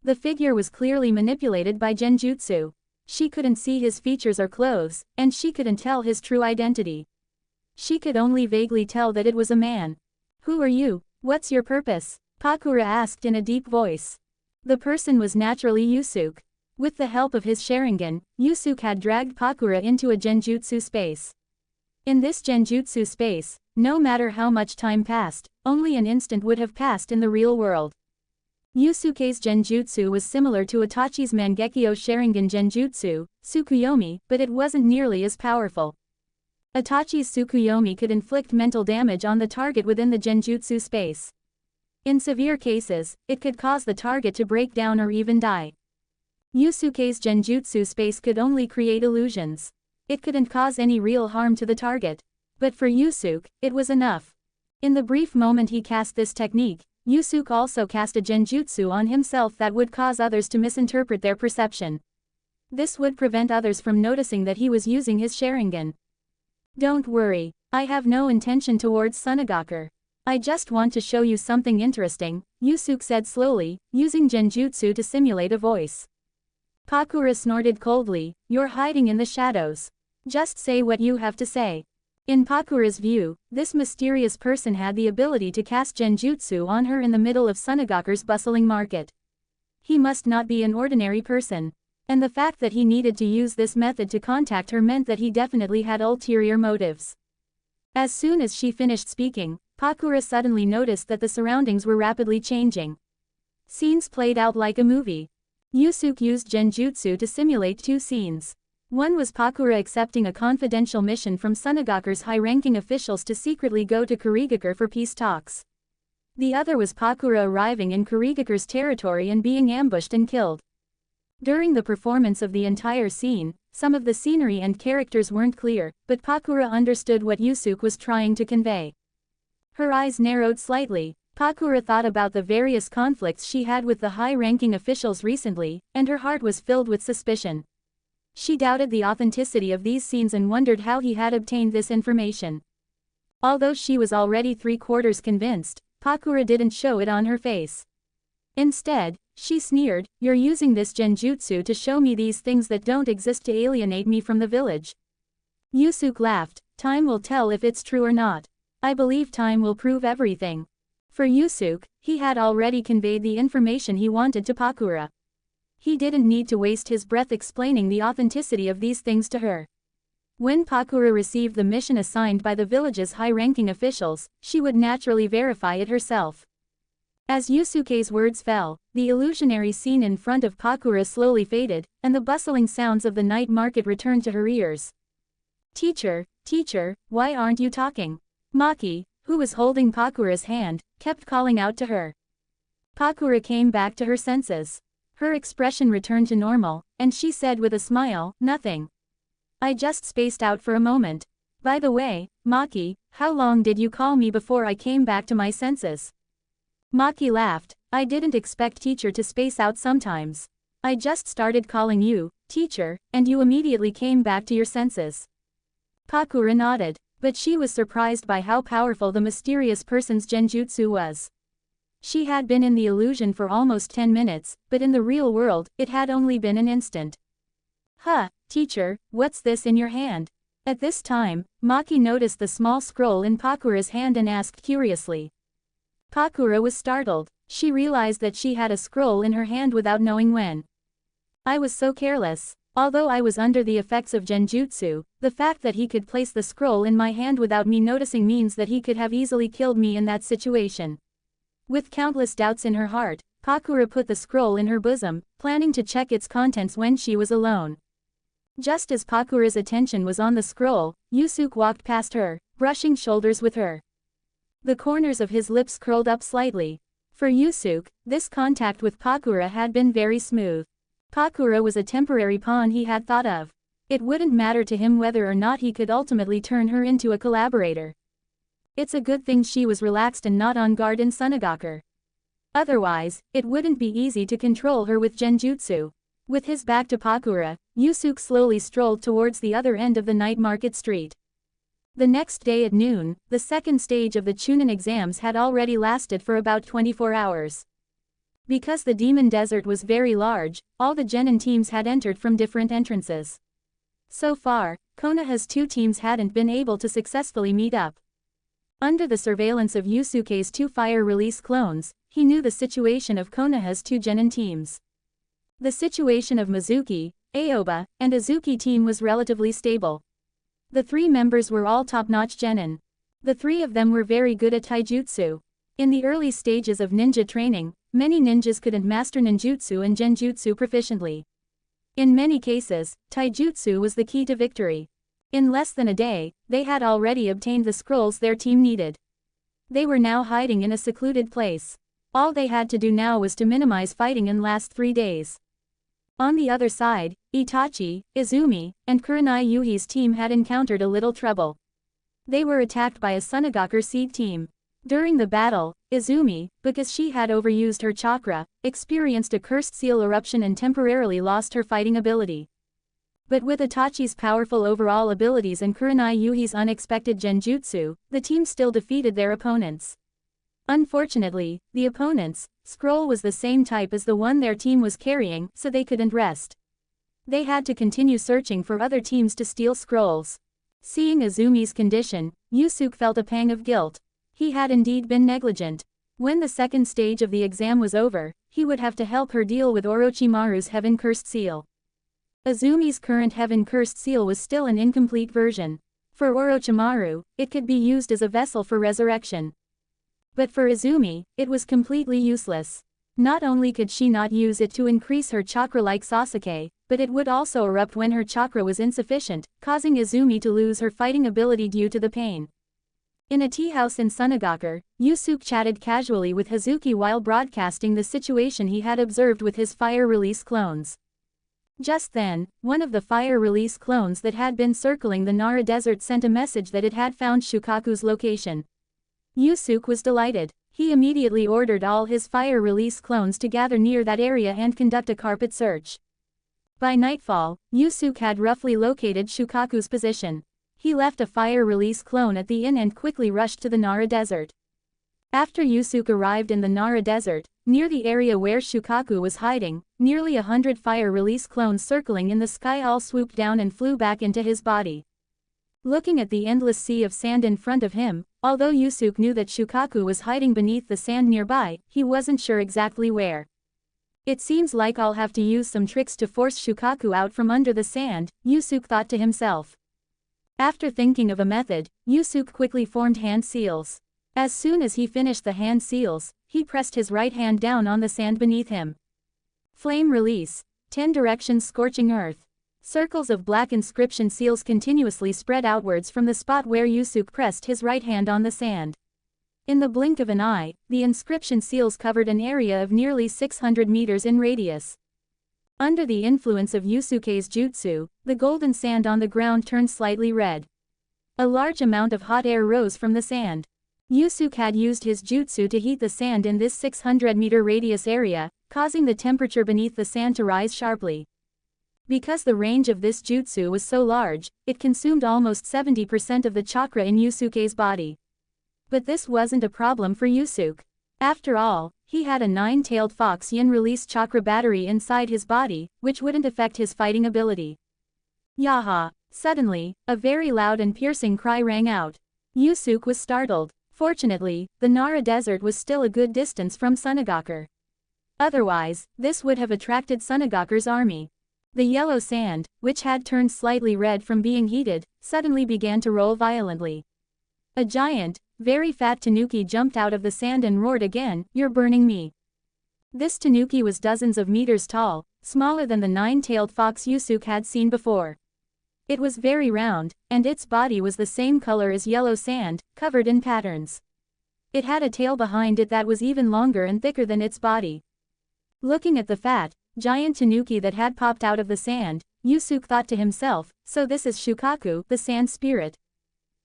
The figure was clearly manipulated by genjutsu. She couldn't see his features or clothes, and she couldn't tell his true identity. She could only vaguely tell that it was a man. Who are you? What's your purpose? Pakura asked in a deep voice. The person was naturally Yusuke. With the help of his Sharingan, Yusuke had dragged Pakura into a genjutsu space. In this genjutsu space, no matter how much time passed, only an instant would have passed in the real world. Yusuke's genjutsu was similar to Itachi's Mangekyo Sharingan genjutsu, Tsukuyomi, but it wasn't nearly as powerful. Itachi's Tsukuyomi could inflict mental damage on the target within the genjutsu space. In severe cases, it could cause the target to break down or even die. Yusuke's genjutsu space could only create illusions. It couldn't cause any real harm to the target. But for Yusuke, it was enough. In the brief moment he cast this technique, Yusuke also cast a genjutsu on himself that would cause others to misinterpret their perception. This would prevent others from noticing that he was using his Sharingan. Don't worry, I have no intention towards Sunagaker. I just want to show you something interesting, Yusuke said slowly, using genjutsu to simulate a voice. Pakura snorted coldly, you're hiding in the shadows. Just say what you have to say. In Pakura's view, this mysterious person had the ability to cast genjutsu on her in the middle of Sunagaker's bustling market. He must not be an ordinary person. And the fact that he needed to use this method to contact her meant that he definitely had ulterior motives. As soon as she finished speaking, Pakura suddenly noticed that the surroundings were rapidly changing. Scenes played out like a movie. Yusuke used genjutsu to simulate two scenes. One was Pakura accepting a confidential mission from Sunagaker's high-ranking officials to secretly go to Kurigaker for peace talks. The other was Pakura arriving in Kurigaker's territory and being ambushed and killed. During the performance of the entire scene, some of the scenery and characters weren't clear, but Pakura understood what Yusuke was trying to convey. Her eyes narrowed slightly. Pakura thought about the various conflicts she had with the high-ranking officials recently, and her heart was filled with suspicion. She doubted the authenticity of these scenes and wondered how he had obtained this information. Although she was already 3/4 convinced, Pakura didn't show it on her face. Instead, she sneered, you're using this genjutsu to show me these things that don't exist to alienate me from the village. Yusuke laughed, time will tell if it's true or not. I believe time will prove everything. For Yusuke, he had already conveyed the information he wanted to Pakura. He didn't need to waste his breath explaining the authenticity of these things to her. When Pakura received the mission assigned by the village's high-ranking officials, she would naturally verify it herself. As Yusuke's words fell, the illusionary scene in front of Pakura slowly faded, and the bustling sounds of the night market returned to her ears. Teacher, why aren't you talking? Maki, who was holding Pakura's hand, kept calling out to her. Pakura came back to her senses. Her expression returned to normal, and she said with a smile, nothing. I just spaced out for a moment. By the way, Maki, how long did you call me before I came back to my senses? Maki laughed. I didn't expect teacher to space out sometimes. I just started calling you, teacher, and you immediately came back to your senses. Pakura nodded, but she was surprised by how powerful the mysterious person's genjutsu was. She had been in the illusion for almost 10 minutes, but in the real world, it had only been an instant. Huh, teacher, what's this in your hand? At this time, Maki noticed the small scroll in Pakura's hand and asked curiously. Pakura was startled. She realized that she had a scroll in her hand without knowing when. I was so careless. Although I was under the effects of genjutsu, the fact that he could place the scroll in my hand without me noticing means that he could have easily killed me in that situation. With countless doubts in her heart, Pakura put the scroll in her bosom, planning to check its contents when she was alone. Just as Pakura's attention was on the scroll, Yusuke walked past her, brushing shoulders with her. The corners of his lips curled up slightly. For Yusuke, this contact with Pakura had been very smooth. Pakura was a temporary pawn he had thought of. It wouldn't matter to him whether or not he could ultimately turn her into a collaborator. It's a good thing she was relaxed and not on guard in Sunagaku. Otherwise, it wouldn't be easy to control her with genjutsu. With his back to Pakura, Yusuke slowly strolled towards the other end of the night market street. The next day at noon, the second stage of the Chunin exams had already lasted for about 24 hours. Because the Demon Desert was very large, all the genin teams had entered from different entrances. So far, Konoha's two teams hadn't been able to successfully meet up. Under the surveillance of Yusuke's two fire release clones, he knew the situation of Konoha's two genin teams. The situation of Mizuki, Aoba, and Azuki team was relatively stable. The three members were all top-notch genin. The three of them were very good at taijutsu. In the early stages of ninja training, many ninjas couldn't master ninjutsu and genjutsu proficiently. In many cases, taijutsu was the key to victory. In less than a day, they had already obtained the scrolls their team needed. They were now hiding in a secluded place. All they had to do now was to minimize fighting and last 3 days. On the other side, Itachi, Izumi, and Kurenai Yuhi's team had encountered a little trouble. They were attacked by a Sunagaku seed team. During the battle, Izumi, because she had overused her chakra, experienced a cursed seal eruption and temporarily lost her fighting ability. But with Itachi's powerful overall abilities and Kurenai Yuhi's unexpected genjutsu, the team still defeated their opponents. Unfortunately, the opponent's scroll was the same type as the one their team was carrying, so they couldn't rest. They had to continue searching for other teams to steal scrolls. Seeing Izumi's condition, Yusuke felt a pang of guilt. He had indeed been negligent. When the second stage of the exam was over, he would have to help her deal with Orochimaru's Heaven-Cursed Seal. Izumi's current Heaven-Cursed Seal was still an incomplete version. For Orochimaru, it could be used as a vessel for resurrection. But for Izumi, it was completely useless. Not only could she not use it to increase her chakra like Sasuke, but it would also erupt when her chakra was insufficient, causing Izumi to lose her fighting ability due to the pain. In a tea house in Sunagaku, Yusuke chatted casually with Hazuki while broadcasting the situation he had observed with his fire release clones. Just then, one of the fire release clones that had been circling the Nara Desert sent a message that it had found Shukaku's location. Yusuke was delighted. He immediately ordered all his fire release clones to gather near that area and conduct a carpet search. By nightfall, Yusuke had roughly located Shukaku's position. He left a fire release clone at the inn and quickly rushed to the Nara Desert. After Yusuke arrived in the Nara Desert, near the area where Shukaku was hiding, nearly 100 fire release clones circling in the sky all swooped down and flew back into his body. Looking at the endless sea of sand in front of him, although Yusuke knew that Shukaku was hiding beneath the sand nearby, he wasn't sure exactly where. It seems like I'll have to use some tricks to force Shukaku out from under the sand, Yusuke thought to himself. After thinking of a method, Yusuke quickly formed hand seals. As soon as he finished the hand seals, he pressed his right hand down on the sand beneath him. Flame release. 10 directions scorching earth. Circles of black inscription seals continuously spread outwards from the spot where Yusuke pressed his right hand on the sand. In the blink of an eye, the inscription seals covered an area of nearly 600 meters in radius. Under the influence of Yusuke's jutsu, the golden sand on the ground turned slightly red. A large amount of hot air rose from the sand. Yusuke had used his jutsu to heat the sand in this 600-meter radius area, causing the temperature beneath the sand to rise sharply. Because the range of this jutsu was so large, it consumed almost 70% of the chakra in Yusuke's body. But this wasn't a problem for Yusuke. After all, he had a 9-tailed fox yin release chakra battery inside his body, which wouldn't affect his fighting ability. Yaha! Suddenly, a very loud and piercing cry rang out. Yusuke was startled. Fortunately, the Nara Desert was still a good distance from Sunagakur. Otherwise, this would have attracted Sunagakur's army. The yellow sand, which had turned slightly red from being heated, suddenly began to roll violently. A giant, very fat tanuki jumped out of the sand and roared again, "You're burning me." This tanuki was dozens of meters tall, smaller than the 9-tailed fox Yusuke had seen before. It was very round, and its body was the same color as yellow sand, covered in patterns. It had a tail behind it that was even longer and thicker than its body. Looking at the fat, giant tanuki that had popped out of the sand, Yusuke thought to himself, so this is Shukaku, the sand spirit.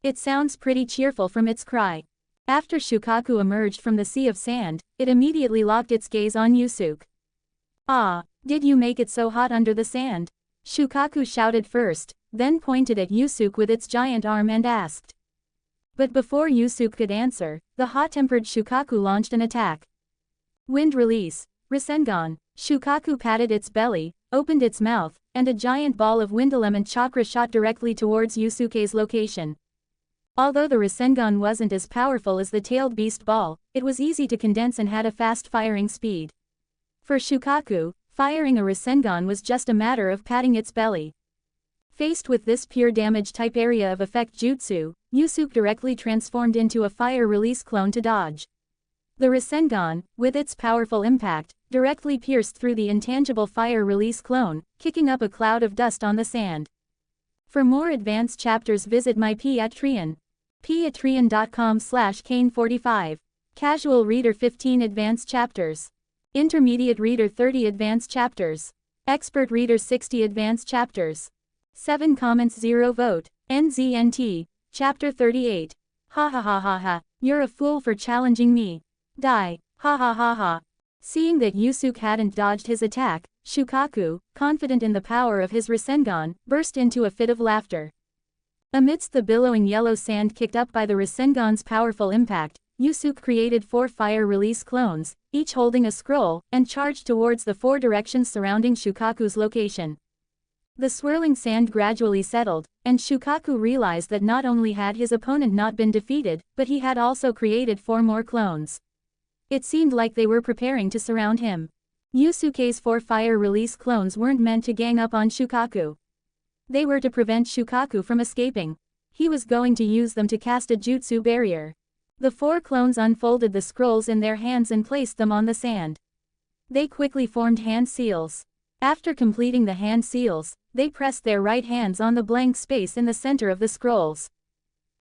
It sounds pretty cheerful from its cry. After Shukaku emerged from the sea of sand, it immediately locked its gaze on Yusuke. "Ah, did you make it so hot under the sand?" Shukaku shouted first, then pointed at Yusuke with its giant arm and asked. But before Yusuke could answer, the hot-tempered Shukaku launched an attack. Wind release. Rasengan. Shukaku patted its belly, opened its mouth, and a giant ball of wind element chakra shot directly towards Yusuke's location. Although the Rasengan wasn't as powerful as the tailed beast ball, it was easy to condense and had a fast firing speed. For Shukaku, firing a Rasengan was just a matter of patting its belly. Faced with this pure damage type area of effect jutsu, Yusuke directly transformed into a fire release clone to dodge. The Rasengan, with its powerful impact, directly pierced through the intangible fire release clone, kicking up a cloud of dust on the sand. For more advanced chapters visit my Patreon. patreon.com/kane45. Casual reader 15 advanced chapters. Intermediate reader 30 advanced chapters. Expert reader 60 advanced chapters. 7 comments 0 vote. NZNT. Chapter 38. Ha ha ha ha ha. You're a fool for challenging me. Die. Ha ha ha ha. Seeing that Yusuke hadn't dodged his attack, Shukaku, confident in the power of his Rasengan, burst into a fit of laughter. Amidst the billowing yellow sand kicked up by the Rasengan's powerful impact, Yusuke created 4 fire release clones, each holding a scroll, and charged towards the 4 directions surrounding Shukaku's location. The swirling sand gradually settled, and Shukaku realized that not only had his opponent not been defeated, but he had also created 4 more clones. It seemed like they were preparing to surround him. Yusuke's 4 fire release clones weren't meant to gang up on Shukaku. They were to prevent Shukaku from escaping. He was going to use them to cast a jutsu barrier. The 4 clones unfolded the scrolls in their hands and placed them on the sand. They quickly formed hand seals. After completing the hand seals, they pressed their right hands on the blank space in the center of the scrolls.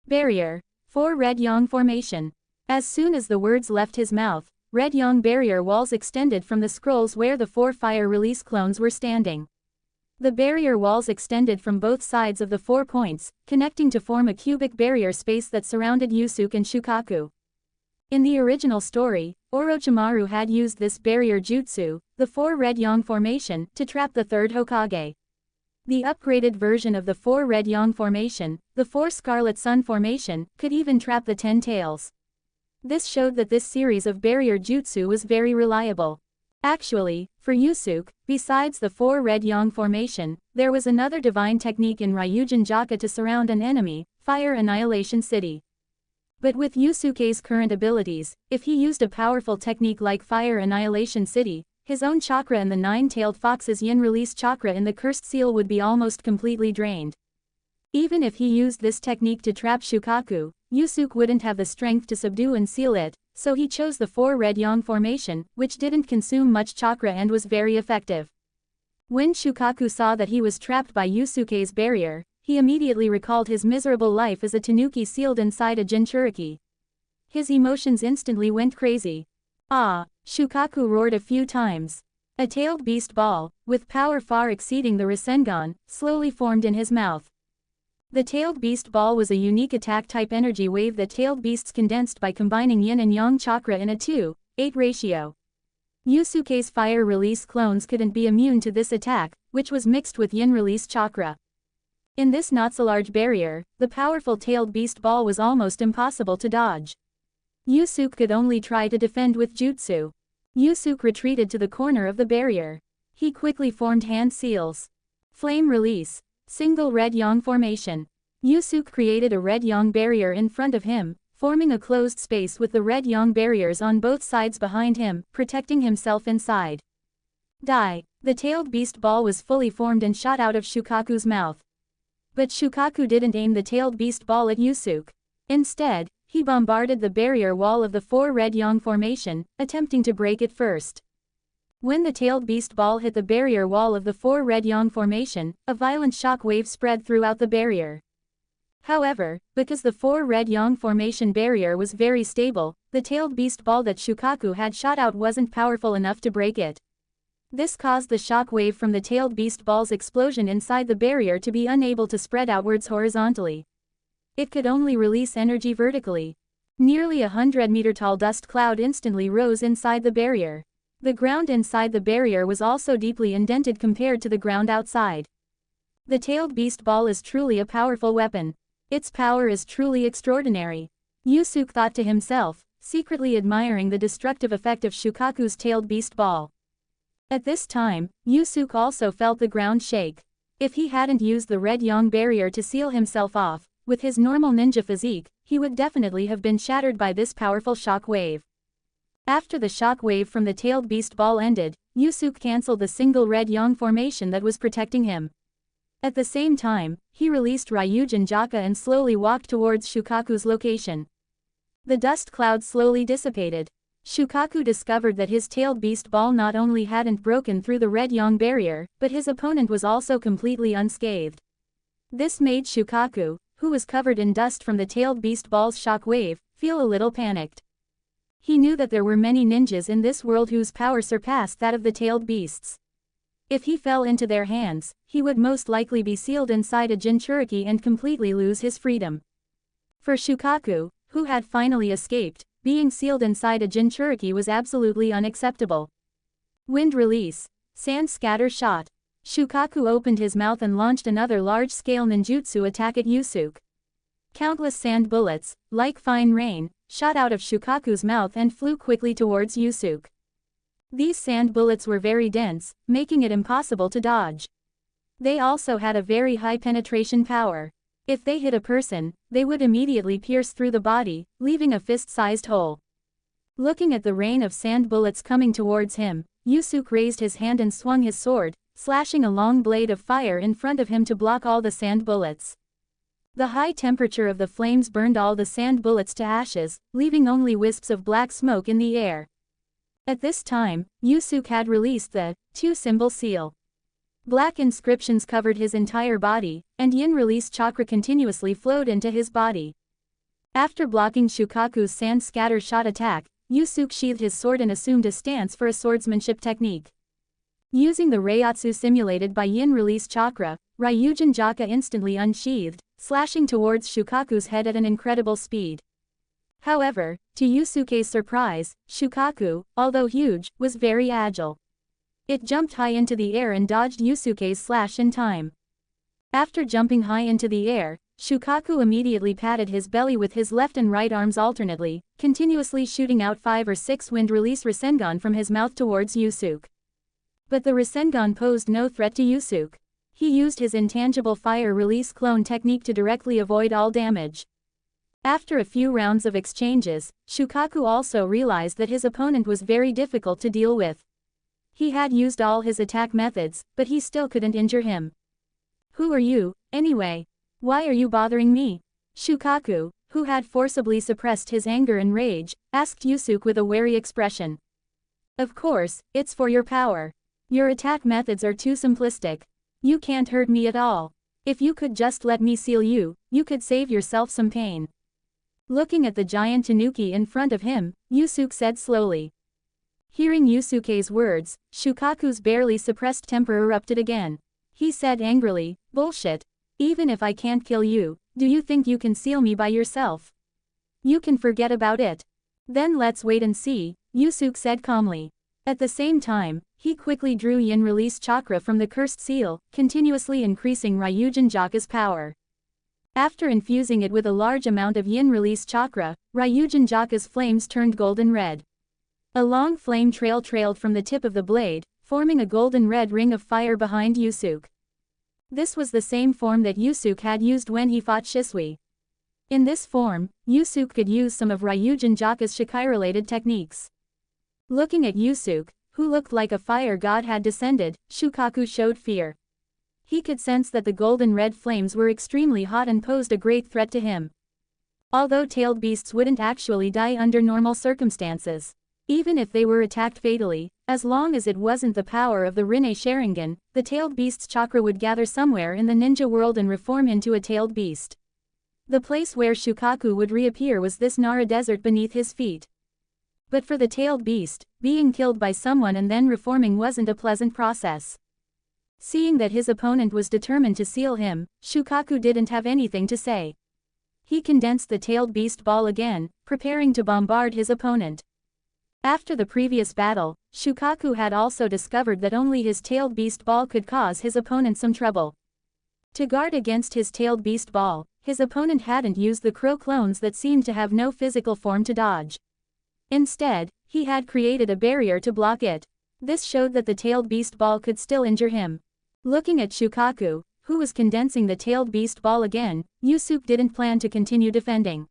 Barrier. 4 Red Yang formation. As soon as the words left his mouth, red yang barrier walls extended from the scrolls where the 4 fire release clones were standing. The barrier walls extended from both sides of the 4 points, connecting to form a cubic barrier space that surrounded Yusuke and Shukaku. In the original story, Orochimaru had used this barrier jutsu, the 4 Red Yang formation, to trap the 3rd Hokage. The upgraded version of the 4 Red Yang formation, the 4 Scarlet Sun formation, could even trap the 10 Tails. This showed that this series of barrier jutsu was very reliable. Actually, for Yusuke, besides the 4 Red Yang formation, there was another divine technique in Ryujin Jaka to surround an enemy, Fire Annihilation City. But with Yusuke's current abilities, if he used a powerful technique like Fire Annihilation City, his own chakra and the 9-tailed fox's yin release chakra in the cursed seal would be almost completely drained. Even if he used this technique to trap Shukaku, Yusuke wouldn't have the strength to subdue and seal it, so he chose the 4 Red Yang formation, which didn't consume much chakra and was very effective. When Shukaku saw that he was trapped by Yusuke's barrier, he immediately recalled his miserable life as a tanuki sealed inside a jinchuriki. His emotions instantly went crazy. Ah! Shukaku roared a few times. A tailed beast ball, with power far exceeding the Rasengan, slowly formed in his mouth. The tailed beast ball was a unique attack-type energy wave that tailed beasts condensed by combining yin and yang chakra in a 2:8 ratio. Yusuke's fire release clones couldn't be immune to this attack, which was mixed with yin release chakra. In this not-so-large barrier, the powerful tailed beast ball was almost impossible to dodge. Yusuke could only try to defend with jutsu. Yusuke retreated to the corner of the barrier. He quickly formed hand seals. Flame release. Single red yang formation. Yusuke created a red yang barrier in front of him, forming a closed space with the red yang barriers on both sides behind him, protecting himself inside. Die. The tailed beast ball was fully formed and shot out of Shukaku's mouth. But Shukaku didn't aim the tailed beast ball at Yusuke. Instead, he bombarded the barrier wall of the 4 red yang formation, attempting to break it first. When the tailed beast ball hit the barrier wall of the 4 red yang formation, a violent shock wave spread throughout the barrier. However, because the 4 red yang formation barrier was very stable, the tailed beast ball that Shukaku had shot out wasn't powerful enough to break it. This caused the shock wave from the tailed beast ball's explosion inside the barrier to be unable to spread outwards horizontally. It could only release energy vertically. Nearly 100-meter-tall dust cloud instantly rose inside the barrier. The ground inside the barrier was also deeply indented compared to the ground outside. The tailed beast ball is truly a powerful weapon. Its power is truly extraordinary. Yusuke thought to himself, secretly admiring the destructive effect of Shukaku's tailed beast ball. At this time, Yusuke also felt the ground shake. If he hadn't used the red yang barrier to seal himself off, with his normal ninja physique, he would definitely have been shattered by this powerful shock wave. After the shock wave from the tailed beast ball ended, Yusuke cancelled the single red yang formation that was protecting him. At the same time, he released Ryujin Jaka and slowly walked towards Shukaku's location. The dust cloud slowly dissipated. Shukaku discovered that his tailed beast ball not only hadn't broken through the red yang barrier, but his opponent was also completely unscathed. This made Shukaku, who was covered in dust from the tailed beast ball's shock wave, feel a little panicked. He knew that there were many ninjas in this world whose power surpassed that of the tailed beasts. If he fell into their hands, he would most likely be sealed inside a Jinchuriki and completely lose his freedom. For Shukaku, who had finally escaped, being sealed inside a Jinchuriki was absolutely unacceptable. Wind release. Sand scatter shot. Shukaku opened his mouth and launched another large-scale ninjutsu attack at Yusuke. Countless sand bullets, like fine rain, shot out of Shukaku's mouth and flew quickly towards Yusuke. These sand bullets were very dense, making it impossible to dodge. They also had a very high penetration power. If they hit a person, they would immediately pierce through the body, leaving a fist-sized hole. Looking at the rain of sand bullets coming towards him, Yusuke raised his hand and swung his sword, slashing a long blade of fire in front of him to block all the sand bullets. The high temperature of the flames burned all the sand bullets to ashes, leaving only wisps of black smoke in the air. At this time, Yusuke had released the 2-symbol seal. Black inscriptions covered his entire body, and yin release chakra continuously flowed into his body. After blocking Shukaku's sand scatter shot attack, Yusuke sheathed his sword and assumed a stance for a swordsmanship technique. Using the Reiatsu simulated by yin release chakra, Ryujin Jaka instantly unsheathed, slashing towards Shukaku's head at an incredible speed. However, to Yusuke's surprise, Shukaku, although huge, was very agile. It jumped high into the air and dodged Yusuke's slash in time. After jumping high into the air, Shukaku immediately patted his belly with his left and right arms alternately, continuously shooting out 5 or 6 wind release Rasengan from his mouth towards Yusuke. But the Rasengan posed no threat to Yusuke. He used his intangible fire release clone technique to directly avoid all damage. After a few rounds of exchanges, Shukaku also realized that his opponent was very difficult to deal with. He had used all his attack methods, but he still couldn't injure him. "Who are you, anyway? Why are you bothering me?" Shukaku, who had forcibly suppressed his anger and rage, asked Yusuke with a wary expression. "Of course, it's for your power. Your attack methods are too simplistic. You can't hurt me at all. If you could just let me seal you, you could save yourself some pain." Looking at the giant tanuki in front of him, Yusuke said slowly. Hearing Yusuke's words, Shukaku's barely suppressed temper erupted again. He said angrily, "Bullshit. Even if I can't kill you, do you think you can seal me by yourself? You can forget about it. Then let's wait and see, Yusuke said calmly. At the same time, he quickly drew yin release chakra from the cursed seal, continuously increasing Ryujin Jaka's power. After infusing it with a large amount of yin release chakra, Ryujin Jaka's flames turned golden red. A long flame trail trailed from the tip of the blade, forming a golden red ring of fire behind Yusuke. This was the same form that Yusuke had used when he fought Shisui. In this form, Yusuke could use some of Ryujin Jaka's Shikai-related techniques. Looking at Yusuke, who looked like a fire god had descended, Shukaku showed fear. He could sense that the golden red flames were extremely hot and posed a great threat to him. Although tailed beasts wouldn't actually die under normal circumstances, even if they were attacked fatally, as long as it wasn't the power of the Rinne Sharingan, the tailed beast's chakra would gather somewhere in the ninja world and reform into a tailed beast. The place where Shukaku would reappear was this Nara desert beneath his feet. But for the tailed beast, being killed by someone and then reforming wasn't a pleasant process. Seeing that his opponent was determined to seal him, Shukaku didn't have anything to say. He condensed the tailed beast ball again, preparing to bombard his opponent. After the previous battle, Shukaku had also discovered that only his tailed beast ball could cause his opponent some trouble. To guard against his tailed beast ball, his opponent hadn't used the crow clones that seemed to have no physical form to dodge. Instead, he had created a barrier to block it. This showed that the tailed beast ball could still injure him. Looking at Shukaku, who was condensing the tailed beast ball again, Yusuke didn't plan to continue defending.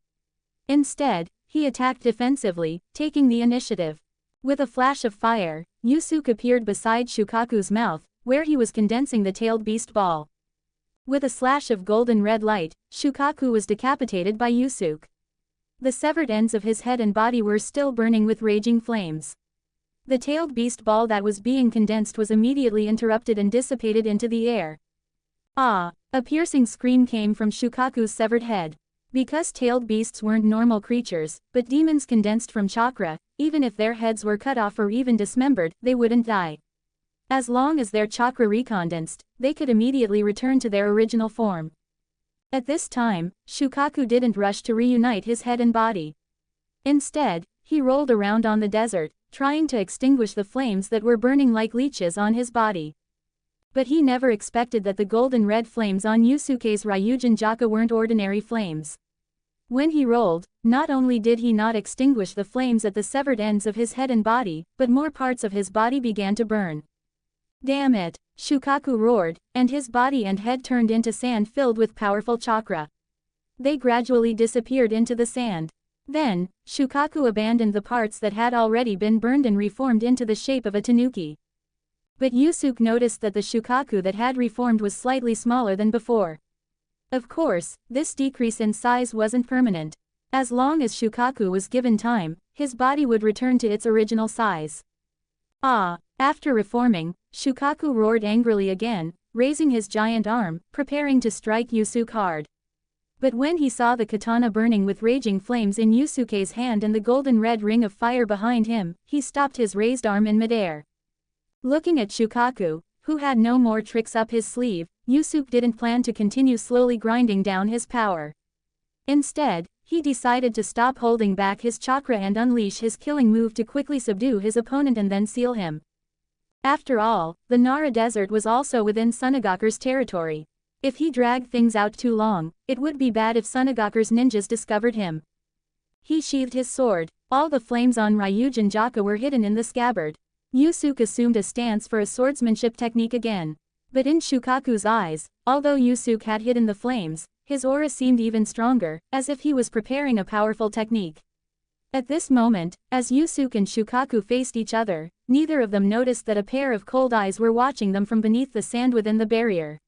Instead, he attacked defensively, taking the initiative. With a flash of fire, Yusuke appeared beside Shukaku's mouth, where he was condensing the tailed beast ball. With a slash of golden red light, Shukaku was decapitated by Yusuke. The severed ends of his head and body were still burning with raging flames. The tailed beast ball that was being condensed was immediately interrupted and dissipated into the air. Ah! A piercing scream came from Shukaku's severed head. Because tailed beasts weren't normal creatures, but demons condensed from chakra, even if their heads were cut off or even dismembered, they wouldn't die. As long as their chakra recondensed, they could immediately return to their original form. At this time, Shukaku didn't rush to reunite his head and body. Instead, he rolled around on the desert, trying to extinguish the flames that were burning like leeches on his body. But he never expected that the golden red flames on Yusuke's Ryujin Jaka weren't ordinary flames. When he rolled, not only did he not extinguish the flames at the severed ends of his head and body, but more parts of his body began to burn. Damn it! Shukaku roared, and his body and head turned into sand filled with powerful chakra. They gradually disappeared into the sand. Then, Shukaku abandoned the parts that had already been burned and reformed into the shape of a tanuki. But Yusuke noticed that the Shukaku that had reformed was slightly smaller than before. Of course, this decrease in size wasn't permanent. As long as Shukaku was given time, his body would return to its original size. Ah! After reforming, Shukaku roared angrily again, raising his giant arm, preparing to strike Yusuke hard. But when he saw the katana burning with raging flames in Yusuke's hand and the golden red ring of fire behind him, he stopped his raised arm in midair. Looking at Shukaku, who had no more tricks up his sleeve, Yusuke didn't plan to continue slowly grinding down his power. Instead, he decided to stop holding back his chakra and unleash his killing move to quickly subdue his opponent and then seal him. After all, the Nara Desert was also within Tsunagaku's territory. If he dragged things out too long, it would be bad if Tsunagaku's ninjas discovered him. He sheathed his sword. All the flames on Ryujin Jaka were hidden in the scabbard. Yusuke assumed a stance for a swordsmanship technique again. But in Shukaku's eyes, although Yusuke had hidden the flames, his aura seemed even stronger, as if he was preparing a powerful technique. At this moment, as Yusuke and Shukaku faced each other, neither of them noticed that a pair of cold eyes were watching them from beneath the sand within the barrier.